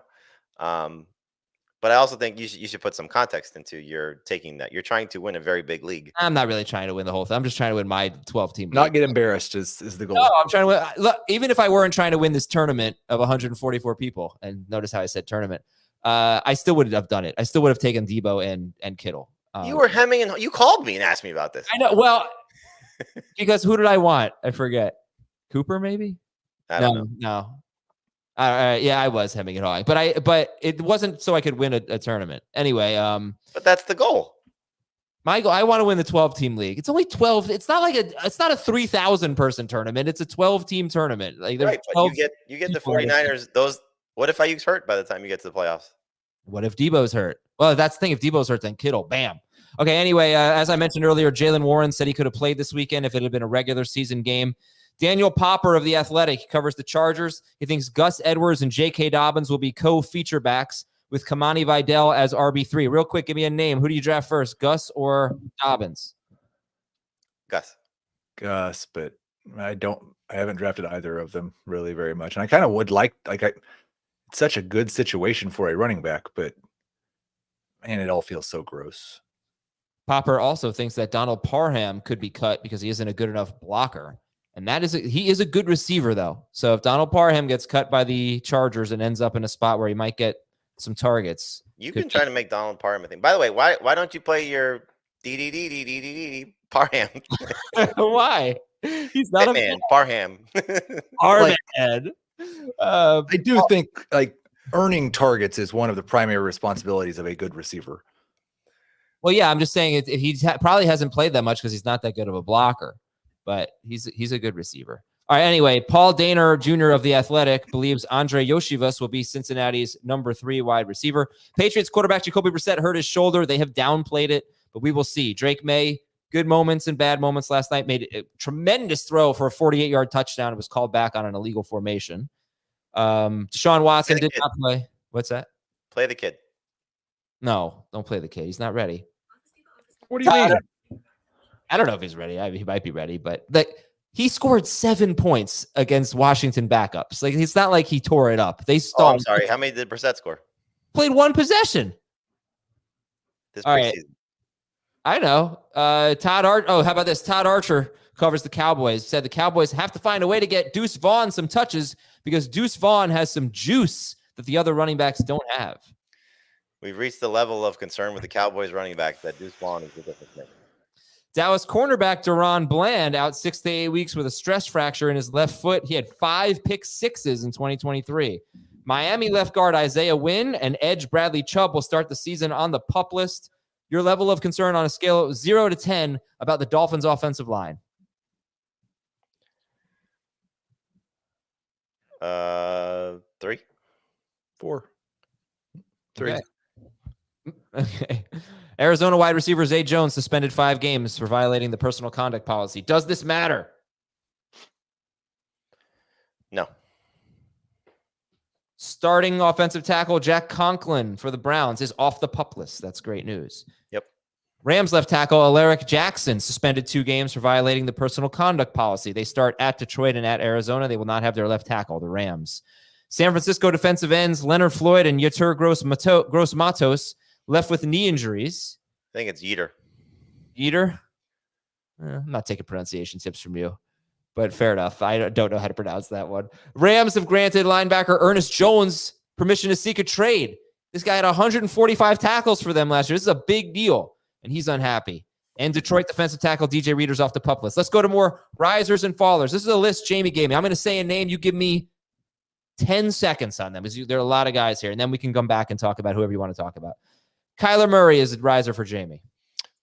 But I also think you should put some context into your taking that. You're trying to win a very big league. I'm not really trying to win the whole thing. I'm just trying to win my 12-team. Not get embarrassed is the goal. No, I'm trying to win. Look, even if I weren't trying to win this tournament of 144 people, and notice how I said tournament, I still would have done it. I still would have taken Deebo and Kittle. You were hemming and you called me and asked me about this. I know. Well, because who did I want? I forget. Cooper, maybe? I don't know. No. Yeah, I was hemming and hawing, but it wasn't so I could win a tournament. Anyway, but that's the goal. My goal, I want to win the 12-team league. It's only 12. It's not a 3,000 person tournament. It's a 12-team tournament. Like right, but you get the 49ers. What if Aiyuk's hurt by the time you get to the playoffs? What if Deebo's hurt? Well, that's the thing. If Deebo's hurt, then Kittle, bam. Okay. Anyway, as I mentioned earlier, Jaylen Warren said he could have played this weekend if it had been a regular season game. Daniel Popper of The Athletic covers the Chargers. He thinks Gus Edwards and J.K. Dobbins will be co-feature backs with Kamani Vidal as RB3. Real quick, give me a name. Who do you draft first, Gus or Dobbins? Gus, but I haven't drafted either of them really very much. And I kind of would it's such a good situation for a running back, but man, it all feels so gross. Popper also thinks that Donald Parham could be cut because he isn't a good enough blocker. And he is a good receiver, though. So if Donald Parham gets cut by the Chargers and ends up in a spot where he might get some targets. You've been trying to make Donald Parham a thing. By the way, why don't you play your Parham? Why? He's not Pittman, Parham. Parham. I do think earning targets is one of the primary responsibilities of a good receiver. Well, yeah, I'm just saying he probably hasn't played that much because he's not that good of a blocker. But he's a good receiver. All right, anyway, Paul Dehner Jr. of The Athletic believes Andre Yoshivas will be Cincinnati's number 3 wide receiver. Patriots quarterback Jacoby Brissett hurt his shoulder. They have downplayed it, but we will see. Drake May, good moments and bad moments last night, made a tremendous throw for a 48-yard touchdown. It was called back on an illegal formation. Deshaun Watson did not play. What's that? Play the kid. No, don't play the kid. He's not ready. What do you mean? I don't know if he's ready. He might be ready, but he scored 7 points against Washington backups. Like, it's not like he tore it up. They Oh, stopped. I'm sorry. How many did Brissett score? Played 1 possession. This All right. preseason. I know. How about this? Todd Archer covers the Cowboys. Said the Cowboys have to find a way to get Deuce Vaughn some touches because Deuce Vaughn has some juice that the other running backs don't have. We've reached the level of concern with the Cowboys running back that Deuce Vaughn is the difference maker. Dallas cornerback Deron Bland out 6 to 8 weeks with a stress fracture in his left foot. He had 5 pick sixes in 2023. Miami left guard Isaiah Wynn and edge Bradley Chubb will start the season on the PUP list. Your level of concern on a scale of 0 to 10 about the Dolphins' offensive line? 3. 4. 3. Okay. Arizona wide receiver Zay Jones suspended 5 games for violating the personal conduct policy. Does this matter? No. Starting offensive tackle Jack Conklin for the Browns is off the PUP list. That's great news. Yep. Rams left tackle Alaric Jackson suspended 2 games for violating the personal conduct policy. They start at Detroit and at Arizona. They will not have their left tackle, the Rams. San Francisco defensive ends Leonard Floyd and Yetur Gross-Matos left with knee injuries. I think it's Yetur. Yetur? I'm not taking pronunciation tips from you, but fair enough. I don't know how to pronounce that one. Rams have granted linebacker Ernest Jones permission to seek a trade. This guy had 145 tackles for them last year. This is a big deal, and he's unhappy. And Detroit defensive tackle DJ Reader's off the PUP list. Let's go to more risers and fallers. This is a list Jamie gave me. I'm going to say a name. You give me 10 seconds on them. There are a lot of guys here, and then we can come back and talk about whoever you want to talk about. Kyler Murray is a riser for Jamie.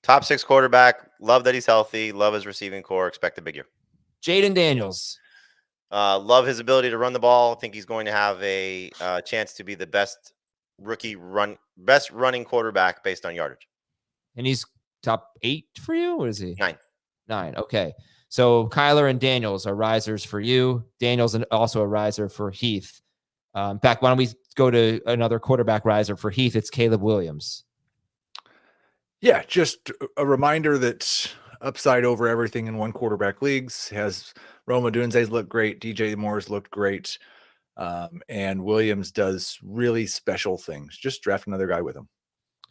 Top 6 quarterback. Love that he's healthy. Love his receiving core. Expect a big year. Jayden Daniels. Love his ability to run the ball. Think he's going to have a chance to be the best running quarterback based on yardage. And he's top 8 for you? What is he? 9. Okay. So Kyler and Daniels are risers for you. Daniels and also a riser for Heath. In fact, why don't we go to another quarterback riser for Heath? It's Caleb Williams. Yeah, just a reminder that upside over everything in one quarterback leagues. Has Rome Odunze's looked great. DJ Moore's looked great. And Williams does really special things. Just draft another guy with him.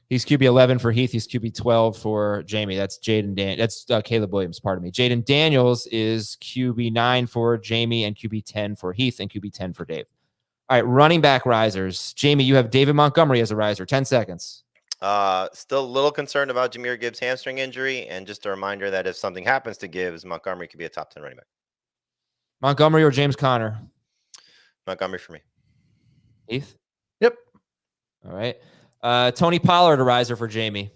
He's QB 11 for Heath. He's QB 12 for Jamie. That's That's Caleb Williams. Pardon me. Jayden Daniels is QB 9 for Jamie and QB 10 for Heath and QB 10 for Dave. All right, running back risers. Jamie, you have David Montgomery as a riser. 10 seconds. Still a little concerned about Jahmyr Gibbs' hamstring injury, and just a reminder that if something happens to Gibbs, Montgomery could be a top 10 running back. Montgomery or James Conner? Montgomery for me. Heath? Yep. All right. Tony Pollard, a riser for Jamie.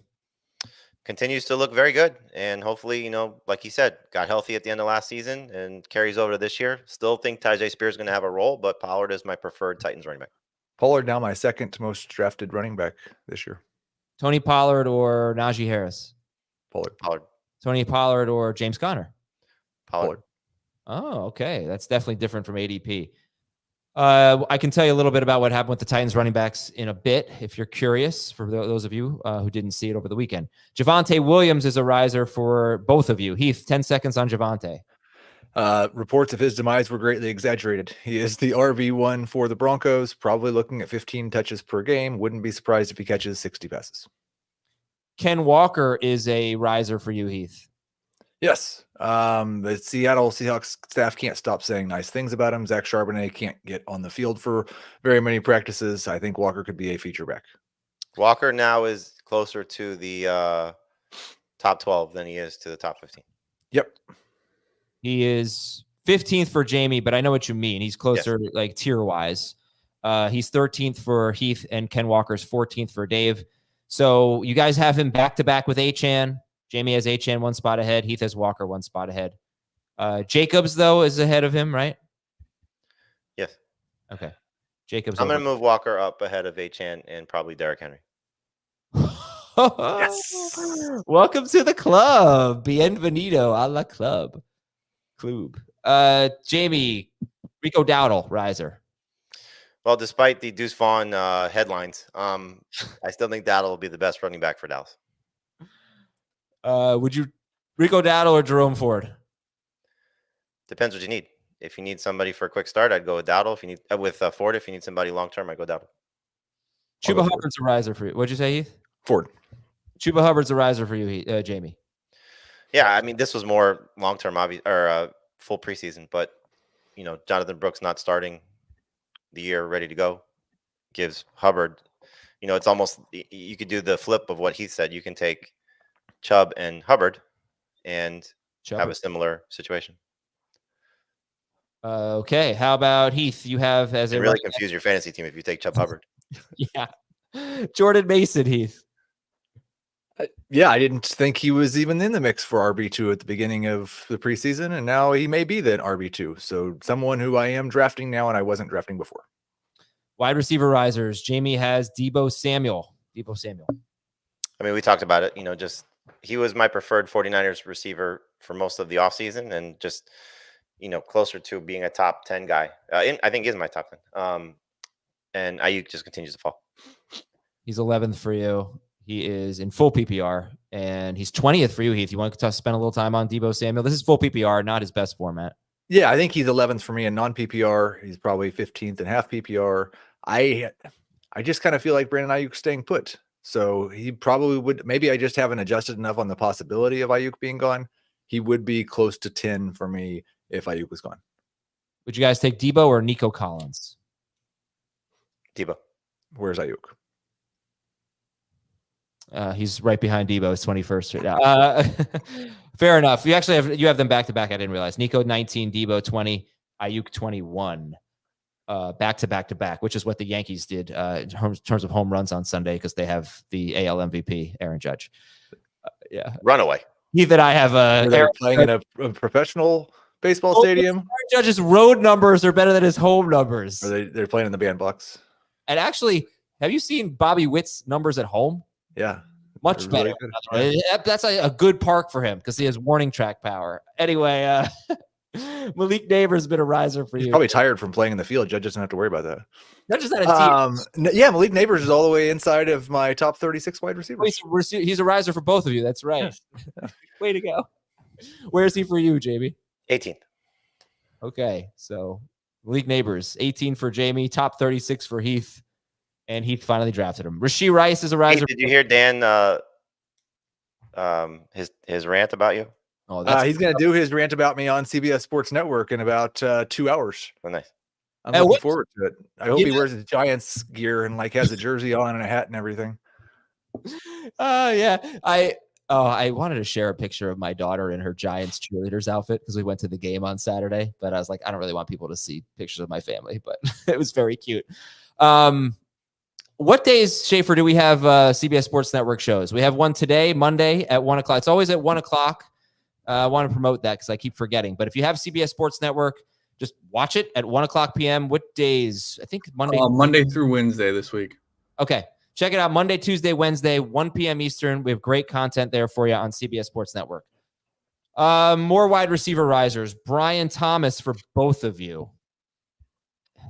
Continues to look very good, and hopefully, like he said, got healthy at the end of last season and carries over to this year. Still think Tyjae Spears is going to have a role, but Pollard is my preferred Titans running back. Pollard now my second most drafted running back this year. Tony Pollard or Najee Harris? Pollard. Tony Pollard or James Conner? Pollard. Oh, okay. That's definitely different from ADP. I can tell you a little bit about what happened with the Titans running backs in a bit, if you're curious, for those of you who didn't see it over the weekend. Javonte Williams is a riser for both of you. Heath, 10 seconds on Javonte. Reports of his demise were greatly exaggerated. He is the RB1 for the Broncos, probably looking at 15 touches per game. Wouldn't be surprised if he catches 60 passes. Ken Walker is a riser for you, Heath. Yes. The Seattle Seahawks staff can't stop saying nice things about him. Zach Charbonnet can't get on the field for very many practices. I think Walker could be a feature back. Walker now is closer to the top 12 than he is to the top 15. Yep. He is 15th for Jamie, but I know what you mean. He's closer, like tier-wise. He's 13th for Heath, and Ken Walker's 14th for Dave. So you guys have him back-to-back with Achane. Jamie has Achane 1 spot ahead. Heath has Walker 1 spot ahead. Jacobs, though, is ahead of him, right? Yes. Okay. Jacobs. I'm going to move Walker up ahead of Achane and probably Derrick Henry. Yes. Welcome to the club. Bienvenido a la club. Jamie, Rico Dowdle, riser. Well, despite the Deuce Vaughn headlines, I still think Dowdle will be the best running back for Dallas. Would you Rico Dowdle or Jerome Ford? Depends what you need. If you need somebody for a quick start, I'd go with Dowdle. If you need with Ford, if you need somebody long term, I'd go Dowdle. Chuba Hubbard's a riser for you. What'd you say, Heath? Ford. Chuba Hubbard's a riser for you, Jamie. Yeah, I mean, this was more long term, obvious or full preseason, but Jonathan Brooks not starting the year ready to go gives Hubbard. It's almost you could do the flip of what he said. You can take Chubb and Hubbard and have a similar situation. Okay, how about Heath? You have as a really confuse your fantasy team if you take Chubb Hubbard. Yeah, Jordan Mason, Heath. Yeah, I didn't think he was even in the mix for RB2 at the beginning of the preseason, and now he may be the RB2. So someone who I am drafting now and I wasn't drafting before. Wide receiver risers. Jamie has Deebo Samuel. I mean, we talked about it. Just he was my preferred 49ers receiver for most of the offseason and just, closer to being a top 10 guy. I think he is my top 10. And Aiyuk just continues to fall. He's 11th for you. He is in full PPR, and he's 20th for you, Heath. You want to spend a little time on Deebo Samuel? This is full PPR, not his best format. Yeah, I think he's 11th for me in non-PPR. He's probably 15th in half PPR. I just kind of feel like Brandon Aiyuk staying put. So he probably would. Maybe I just haven't adjusted enough on the possibility of Aiyuk being gone. He would be close to 10 for me if Aiyuk was gone. Would you guys take Deebo or Nico Collins? Deebo. Where's Aiyuk? He's right behind Deebo. It's 21st right now. Fair enough. You actually have them back to back. I didn't realize. Nico 19, Deebo 20, Aiyuk 21. Back to back, which is what the Yankees did in terms of home runs on Sunday because they have the AL MVP, Aaron Judge. Yeah, runaway. Heath and I have they're playing in a professional baseball stadium. Aaron Judge's road numbers are better than his home numbers. Or they're playing in the bandbox. And actually, have you seen Bobby Witt's numbers at home? Yeah. Much better. Really that's a good park for him because he has warning track power. Anyway, Malik Nabers has been a riser for you. He's probably tired from playing in the field. Judge doesn't have to worry about that. Not just that a team. Yeah, Malik Nabers is all the way inside of my top 36 wide receivers. He's a riser for both of you. That's right. Yes. Way to go. Where is he for you, Jamie? 18th. Okay, so Malik Nabers, 18 for Jamie, top 36 for Heath. And Heath finally drafted him. Rashee Rice is a riser. Hey, did you hear Dan his rant about you? Oh, he's going to do his rant about me on CBS Sports Network in about 2 hours. Oh, nice. I'm looking forward to it. I hope he wears his Giants gear and has a jersey on and a hat and everything. Yeah. I wanted to share a picture of my daughter in her Giants cheerleaders outfit because we went to the game on Saturday, but I was like, I don't really want people to see pictures of my family, but it was very cute. What days, Schaefer, do we have CBS Sports Network shows? We have one today, Monday at 1 o'clock. It's always at 1 o'clock. I want to promote that because I keep forgetting. But if you have CBS Sports Network, just watch it at 1 o'clock p.m. What days? I think Monday. Monday through Wednesday this week. Okay. Check it out. Monday, Tuesday, Wednesday, 1 p.m. Eastern. We have great content there for you on CBS Sports Network. More wide receiver risers. Brian Thomas for both of you.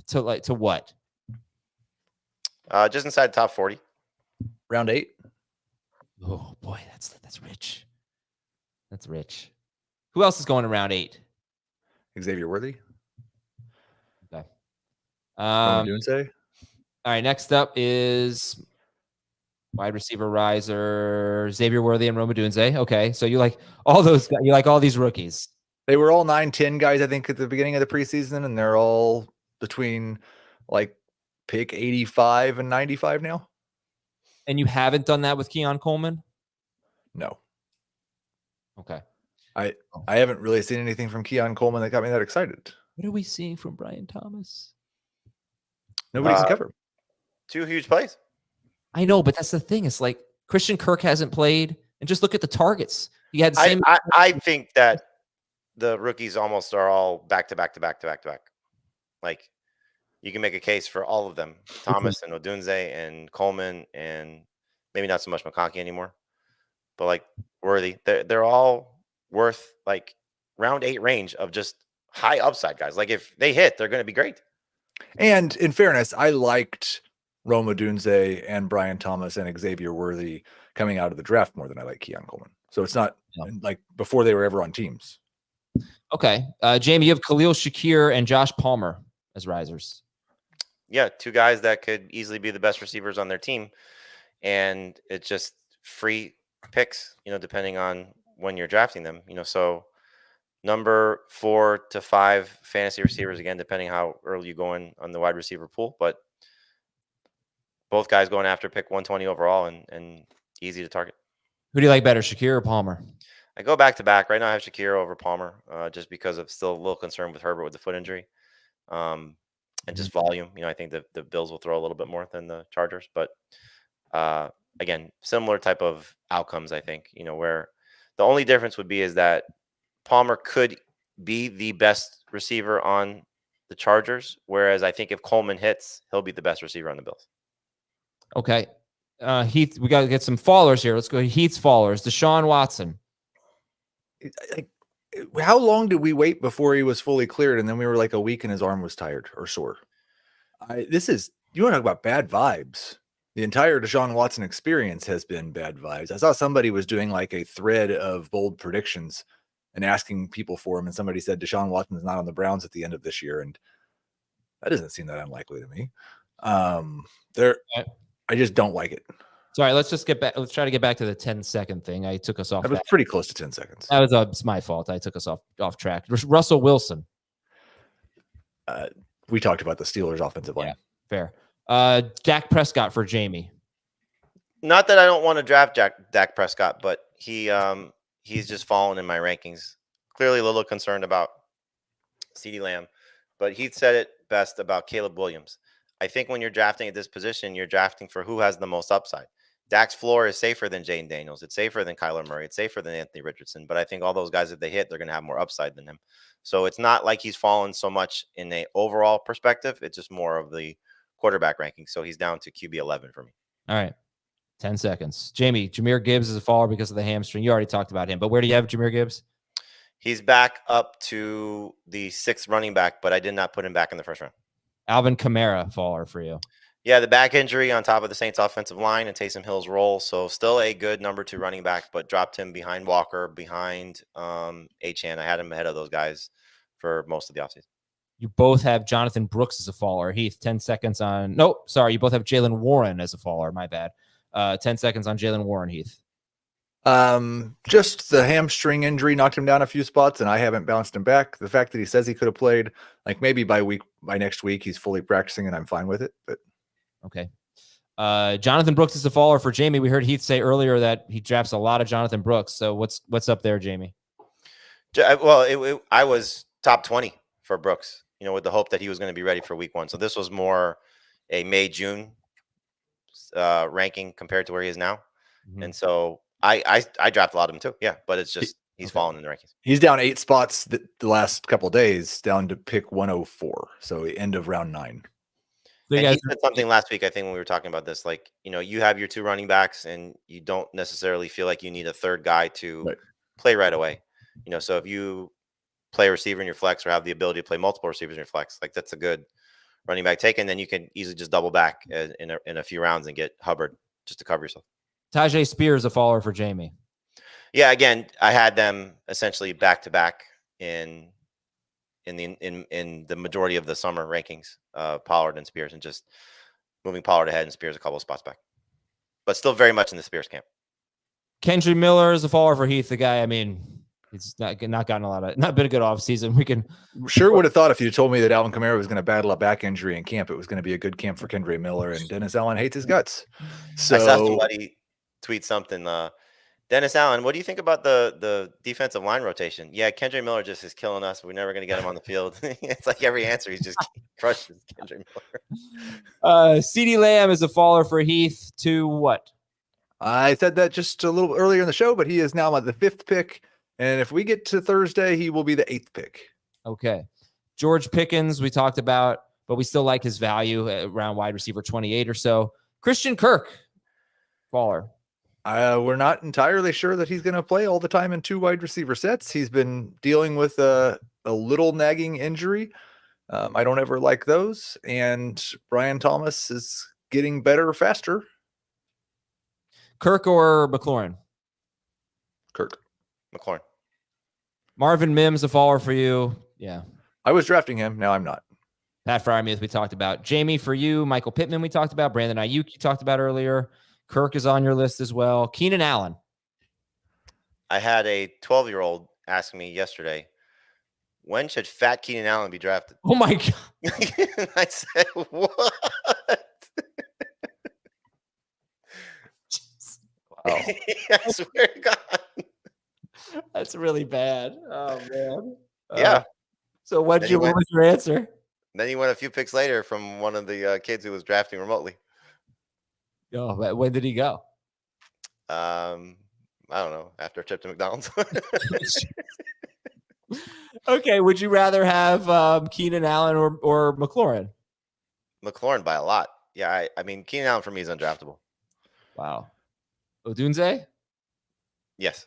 To what? Just inside top 40. Round 8. Oh boy, that's rich. That's rich. Who else is going to round 8? Xavier Worthy. Okay. All right. Next up is wide receiver riser Xavier Worthy and Rome Odunze. Okay, so you like all those guys, you like all these rookies. They were all 9-10 guys, I think, at the beginning of the preseason, and they're all between pick 85 and 95 now. And you haven't done that with Keon Coleman? No. Okay. I haven't really seen anything from Keon Coleman that got me that excited. What are we seeing from Brian Thomas? Nobody can cover. 2 huge plays. I know, but that's the thing. It's like Christian Kirk hasn't played, and just look at the targets. He had the same. I think that the rookies almost are all back to back. Like you can make a case for all of them: Thomas and Odunze and Coleman, and maybe not so much McConkey anymore, but Worthy. They're all worth round 8 range of just high upside guys. If they hit, they're going to be great. And in fairness, I liked Rome Odunze and Brian Thomas and Xavier Worthy coming out of the draft more than I like Keon Coleman. So it's not like before they were ever on teams. Okay. Jamie, you have Khalil Shakir and Josh Palmer as risers. Yeah, two guys that could easily be the best receivers on their team. And it's just free picks, depending on when you're drafting them. So number 4 to 5 fantasy receivers, again, depending how early you go in on the wide receiver pool. But both guys going after pick 120 overall and easy to target. Who do you like better, Shakir or Palmer? I go back to back. Right now I have Shakir over Palmer, just because I'm still a little concerned with Herbert with the foot injury. And just volume. I think the Bills will throw a little bit more than the Chargers. But again, similar type of outcomes, I think, where the only difference would be is that Palmer could be the best receiver on the Chargers, whereas I think if Coleman hits, he'll be the best receiver on the Bills. Okay. Heath, we got to get some fallers here. Let's go Heath's fallers. Deshaun Watson. How long did we wait before he was fully cleared? And then we were like a week and his arm was tired or sore. You want to talk about bad vibes. The entire Deshaun Watson experience has been bad vibes. I saw somebody was doing like a thread of bold predictions and asking people for him. And somebody said Deshaun Watson is not on the Browns at the end of this year. And that doesn't seem that unlikely to me. I just don't like it. Sorry, let's just get back. Let's try to get back to the 10-second thing. I took us off. That was pretty close to 10 seconds. That was it's my fault. I took us off track. Russell Wilson. We talked about the Steelers offensive line. Yeah, fair. Dak Prescott for Jamie. Not that I don't want to draft Dak Prescott, but he's just fallen in my rankings. Clearly a little concerned about CeeDee Lamb, but Heath said it best about Caleb Williams. I think when you're drafting at this position, you're drafting for who has the most upside. Dak's floor is safer than Jayden Daniels. It's safer than Kyler Murray. It's safer than Anthony Richardson. But I think all those guys, if they hit, they're going to have more upside than him. So it's not like he's fallen so much in an overall perspective. It's just more of the quarterback ranking. So he's down to QB 11 for me. All right. 10 seconds. Jamie, Jahmyr Gibbs is a faller because of the hamstring. You already talked about him. But where do you have Jahmyr Gibbs? He's back up to the 6th running back, but I did not put him back in the first round. Alvin Kamara faller for you. Yeah, the back injury on top of the Saints offensive line and Taysom Hill's role. So still a good number 2 running back, but dropped him behind Walker, behind Achane. I had him ahead of those guys for most of the offseason. You both have Jonathan Brooks as a faller. Heath, 10 seconds on. Nope, sorry. You both have Jaylen Warren as a faller. My bad. 10 seconds on Jaylen Warren, Heath. Just the hamstring injury knocked him down a few spots, and I haven't bounced him back. The fact that he says he could have played, like maybe by next week, he's fully practicing, and I'm fine with it. But okay. Jonathan Brooks is a faller for Jamie. We heard Heath say earlier that he drafts a lot of Jonathan Brooks. So what's up there, Jamie? Well, I was top 20 for Brooks, with the hope that he was going to be ready for week 1. So this was more a May-June ranking compared to where he is now. Mm-hmm. And so I draft a lot of him too. Yeah, but it's just he's fallen in the rankings. He's down 8 spots the last couple of days, down to pick 104. So end of round 9. So he said something last week, I think, when we were talking about this, like, you have your 2 running backs and you don't necessarily feel like you need a third guy to play right away. So if you play a receiver in your flex or have the ability to play multiple receivers in your flex, like that's a good running back take. And then you can easily just double back in a few rounds and get Hubbard just to cover yourself. Tyjae Spears a faller for Jamie. Yeah, again, I had them essentially back to back in the majority of the summer rankings, Pollard and Spears, and just moving Pollard ahead and Spears a couple of spots back, but still very much in the Spears camp. Kendre Miller is a faller for Heath. The guy, I mean, he's not gotten not been a good offseason. We can sure would have thought if you told me that Alvin Kamara was going to battle a back injury in camp, it was going to be a good camp for Kendre Miller, and Dennis Allen hates his guts. So I saw somebody tweet something. Dennis Allen, what do you think about the defensive line rotation? Yeah, Kendre Miller just is killing us. We're never going to get him on the field. It's like every answer he's just crushes Kendre Miller. CeeDee Lamb is a faller for Heath to what? I said that just a little earlier in the show, but he is now at the 5th pick. And if we get to Thursday, he will be the 8th pick. Okay. George Pickens, we talked about, but we still like his value around wide receiver 28 or so. Christian Kirk, faller. We're not entirely sure that he's going to play all the time in 2 wide receiver sets. He's been dealing with a little nagging injury. I don't ever like those. And Brian Thomas is getting better faster. Kirk or McLaurin? Kirk. McLaurin. Marvin Mims, a faller for you. Yeah. I was drafting him. Now I'm not. Pat Freiermuth, we talked about. Jamie, for you. Michael Pittman, we talked about. Brandon Aiyuk, you talked about earlier. Kirk is on your list as well. Keenan Allen. I had a 12-year-old ask me yesterday, when should fat Keenan Allen be drafted? Oh, my God. I said, what? Wow. I swear to God. That's really bad. Oh, man. Yeah. So what was your answer? Then he went a few picks later from one of the kids who was drafting remotely. Oh, when did he go? I don't know. After a trip to McDonald's. Okay. Would you rather have Keenan Allen or McLaurin? McLaurin by a lot. Yeah. I mean, Keenan Allen for me is undraftable. Wow. Odunze? Yes.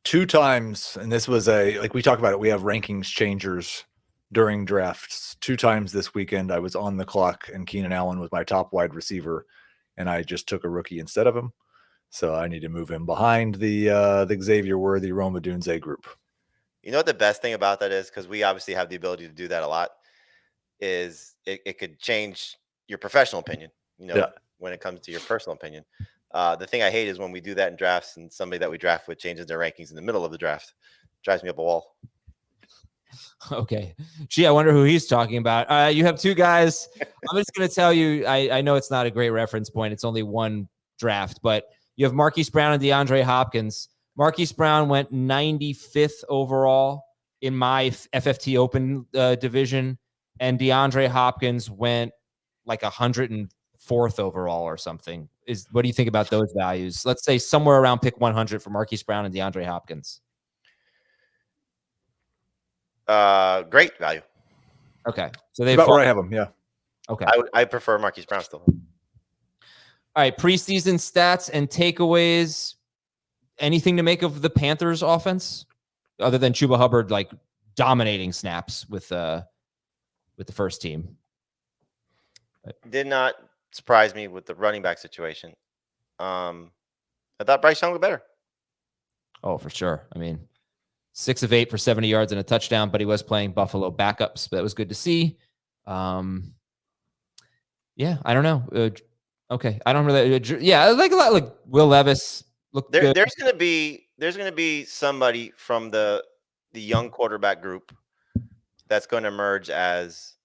2 times, and this was like we talk about it, we have rankings changers during drafts. 2 times this weekend, I was on the clock, and Keenan Allen was my top wide receiver, and I just took a rookie instead of him. So I need to move him behind the Xavier Worthy, Rome Odunze group. You know what the best thing about that is? Because we obviously have the ability to do that a lot, is it could change your professional opinion, when it comes to your personal opinion. The thing I hate is when we do that in drafts and somebody that we draft with changes their rankings in the middle of the draft. Drives me up a wall. Okay. Gee, I wonder who he's talking about. You have 2 guys. I'm just going to tell you, I know it's not a great reference point. It's only one draft, but you have Marquise Brown and DeAndre Hopkins. Marquise Brown went 95th overall in my FFT Open division, and DeAndre Hopkins went like 104th overall or something. What do you think about those values? Let's say somewhere around pick 100 for Marquise Brown and DeAndre Hopkins. Great value. Okay. So they about where I have them. Yeah. Okay. I prefer Marquise Brown still. All right. Preseason stats and takeaways. Anything to make of the Panthers offense other than Chubba Hubbard, like dominating snaps with the first team? Did not surprise me with the running back situation. I thought Bryce Young was better. Oh, for sure. I mean, 6 of 8 for 70 yards and a touchdown, but he was playing Buffalo backups. But that was good to see. Yeah, I don't know. Okay, I don't really. Yeah, like a lot. Like Will Levis looked good. There's gonna be somebody from the young quarterback group that's going to emerge as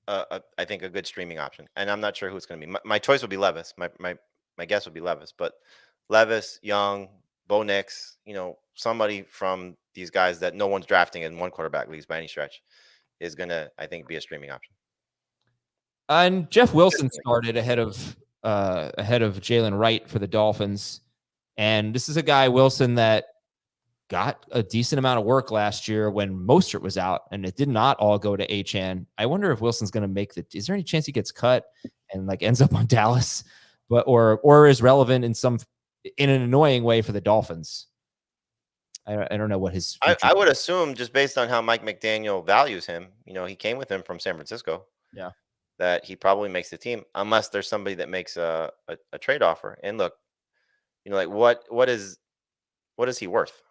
I think a good streaming option, and I'm not sure who it's going to be. My choice would be Levis. My guess would be Levis, but Levis, Young, Bo Nix, somebody from these guys that no one's drafting in one quarterback leagues by any stretch is going to, I think, be a streaming option. And Jeff Wilson started ahead of Jaylen Wright for the Dolphins, and this is a guy, Wilson, that got a decent amount of work last year when Mostert was out, and it did not all go to Achane. I wonder if Wilson's going to make is there any chance he gets cut and like ends up on Dallas, or is relevant in an annoying way for the Dolphins? I don't know what his. I would assume, just based on how Mike McDaniel values him, he came with him from San Francisco. Yeah, that he probably makes the team, unless there's somebody that makes a trade offer. And look, like what is he worth?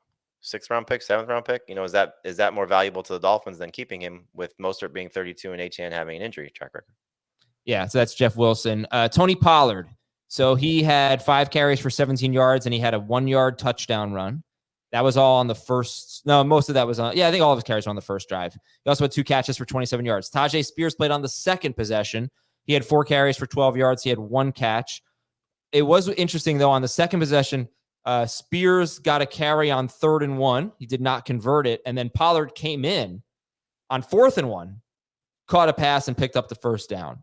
6th round pick, 7th round pick? Is that more valuable to the Dolphins than keeping him, with Mostert being 32 and Achane having an injury track record? Yeah, so that's Jeff Wilson. Tony Pollard. So he had 5 carries for 17 yards, and he had a 1-yard touchdown run. That was all on the first. No, most of that was on. Yeah, I think all of his carries were on the first drive. He also had 2 catches for 27 yards. Tyjae Spears played on the second possession. He had 4 carries for 12 yards. He had 1 catch. It was interesting, though, on the second possession, Spears got a carry on 3rd and 1. He did not convert it. And then Pollard came in on 4th and 1, caught a pass, and picked up the first down.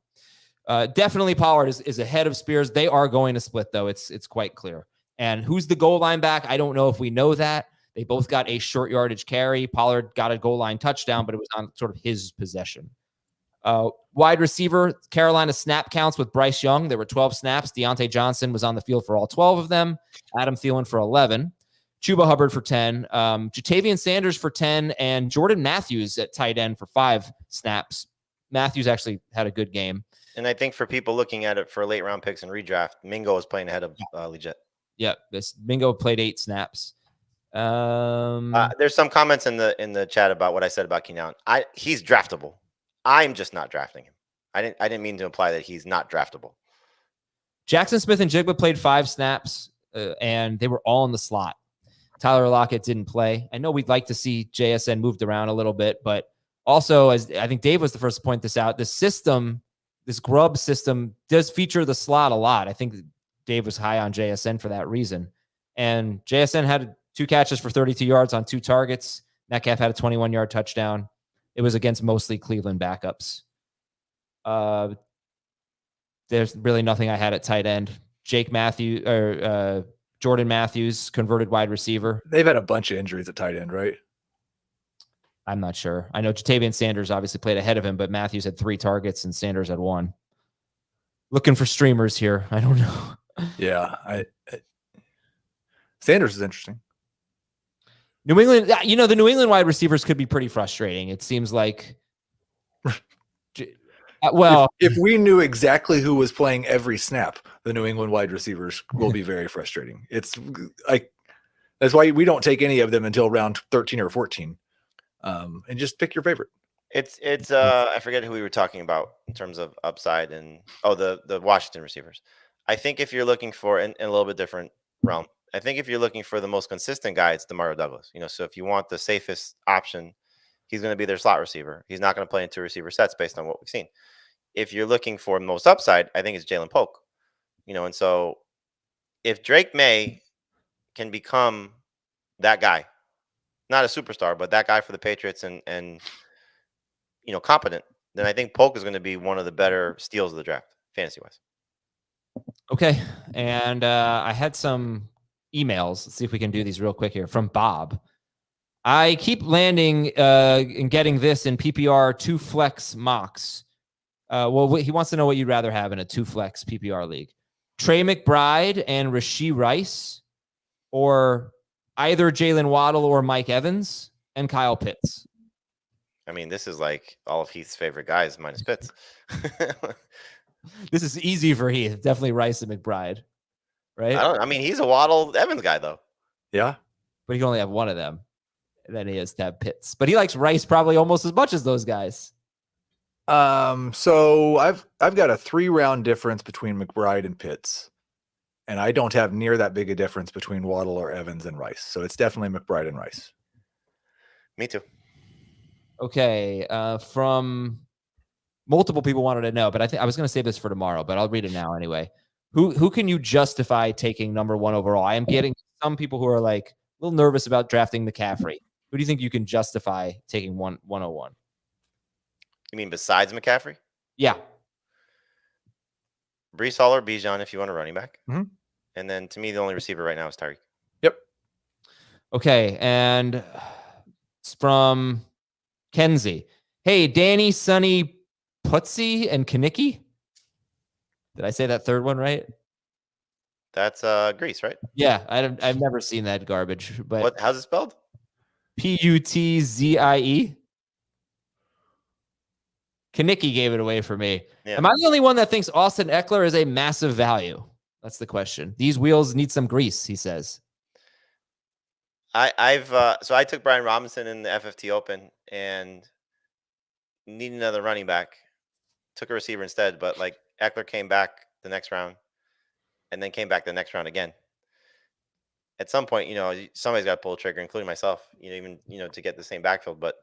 Definitely Pollard is ahead of Spears. They are going to split, though. It's quite clear. And who's the goal line back? I don't know if we know that. They both got a short yardage carry. Pollard got a goal line touchdown, but it was on sort of his possession. Wide receiver, Carolina snap counts with Bryce Young. There were 12 snaps. Deontay Johnson was on the field for all 12 of them. Adam Thielen for 11. Chubba Hubbard for 10, Jatavian Sanders for 10, and Jordan Matthews at tight end for 5 snaps. Matthews actually had a good game. And I think for people looking at it for late round picks and redraft, Mingo is playing ahead of Legit. Yeah, this Mingo played 8 snaps. There's some comments in the chat about what I said about Keenan. He's draftable. I'm just not drafting him. I didn't mean to imply that he's not draftable. Jackson Smith and Jigba played 5 snaps, and they were all in the slot. Tyler Lockett didn't play. I know we'd like to see JSN moved around a little bit, but also, as I think Dave was the first to point this out, the system, this grub system, does feature the slot a lot. I think Dave was high on JSN for that reason. And JSN had 2 catches for 32 yards on 2 targets. Metcalf had a 21-yard touchdown. It was against mostly Cleveland backups. There's really nothing I had at tight end. Jordan Matthews, converted wide receiver. They've had a bunch of injuries at tight end, right? I'm not sure. I know Jatavian Sanders obviously played ahead of him, but Matthews had 3 targets and Sanders had 1. Looking for streamers here. I don't know. Yeah, Sanders is interesting. New England, the New England wide receivers could be pretty frustrating. It seems like, if we knew exactly who was playing every snap, the New England wide receivers will be very frustrating. It's like, that's why we don't take any of them until round 13 or 14. And just pick your favorite. It's I forget who we were talking about in terms of upside and the Washington receivers. I think if you're looking for in a little bit different realm, I think if you're looking for the most consistent guy, it's DeMario Douglas. So if you want the safest option, he's going to be their slot receiver. He's not going to play in 2 receiver sets based on what we've seen. If you're looking for most upside, I think it's Jalen Polk. And so if Drake May can become that guy, not a superstar, but that guy for the Patriots and competent, then I think Polk is going to be one of the better steals of the draft, fantasy-wise. Okay. And I had some emails. Let's see if we can do these real quick here from Bob. I keep landing and getting this in PPR 2 flex mocks. He wants to know what you'd rather have in a 2 flex PPR league. Trey McBride and Rashee Rice, or either Jalen Waddle or Mike Evans and Kyle Pitts. I mean, this is like all of Heath's favorite guys minus Pitts. This is easy for Heath. Definitely Rice and McBride, right? He's a Waddle Evans guy, though. Yeah. But he can only have one of them. And then he has to have Pitts. But he likes Rice probably almost as much as those guys. So I've got a 3-round difference between McBride and Pitts. And I don't have near that big a difference between Waddle or Evans and Rice. So it's definitely McBride and Rice. Me too. Okay. From multiple people wanted to know, but I think I was going to save this for tomorrow, but I'll read it now anyway. Who can you justify taking number 1 overall? I am getting some people who are like a little nervous about drafting McCaffrey. Who do you think you can justify taking 101? You mean besides McCaffrey? Yeah. Breece Hall or Bijan if you want a running back. Mm-hmm. And then to me, the only receiver right now is Tyreek. Yep. Okay. And it's from Kenzie. Hey, Danny, Sonny, Putsy, and Kanicki. Did I say that third one right? That's Greece, right? Yeah. I've never seen that garbage. But how's it spelled? Putzie. Kanicki gave it away for me. Yeah. Am I the only one that thinks Austin Eckler is a massive value? That's the question. These wheels need some grease, he says. So I took Brian Robinson in the FFT Open and need another running back. Took a receiver instead, but like Eckler came back the next round and then came back the next round again. At some point, somebody's got to pull the trigger, including myself, even to get the same backfield. But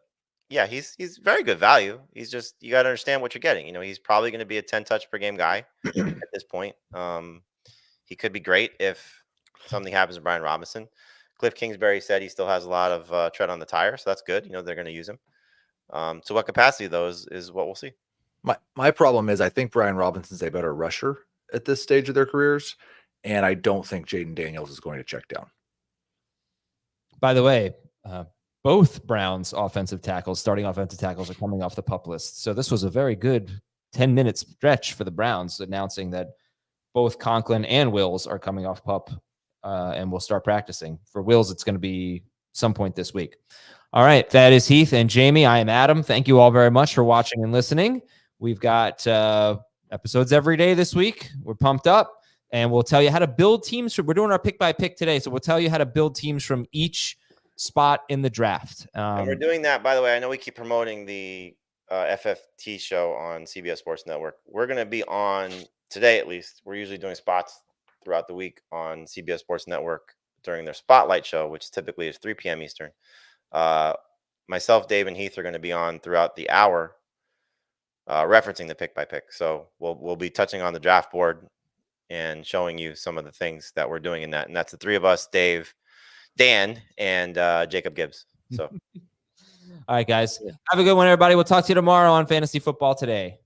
yeah, he's very good value. He's just, you got to understand what you're getting. He's probably going to be a 10 touch per game guy at this point. He could be great if something happens to Brian Robinson. Cliff Kingsbury said he still has a lot of tread on the tire, so that's good. They're going to use him. To what capacity, though, is what we'll see. My problem is I think Brian Robinson's a better rusher at this stage of their careers, and I don't think Jayden Daniels is going to check down. By the way, both Browns starting offensive tackles are coming off the PUP list. So this was a very good 10-minute stretch for the Browns, announcing that both Conklin and Wills are coming off PUP and we'll start practicing. For Wills, it's going to be some point this week. All right, that is Heath and Jamie. I am Adam. Thank you all very much for watching and listening. We've got episodes every day this week. We're pumped up, and we'll tell you how to build teams. We're doing our pick by pick today, so we'll tell you how to build teams from each spot in the draft. And we're doing that, by the way. I know we keep promoting the FFT show on CBS Sports Network. We're going to be on today, at least. We're usually doing spots throughout the week on CBS Sports Network during their Spotlight show, which typically is 3 p.m. Eastern. Myself, Dave, and Heath are going to be on throughout the hour, referencing the pick by pick. So we'll be touching on the draft board and showing you some of the things that we're doing in that. And that's the three of us: Dave, Dan, and Jacob Gibbs. So, all right, guys, have a good one, everybody. We'll talk to you tomorrow on Fantasy Football Today.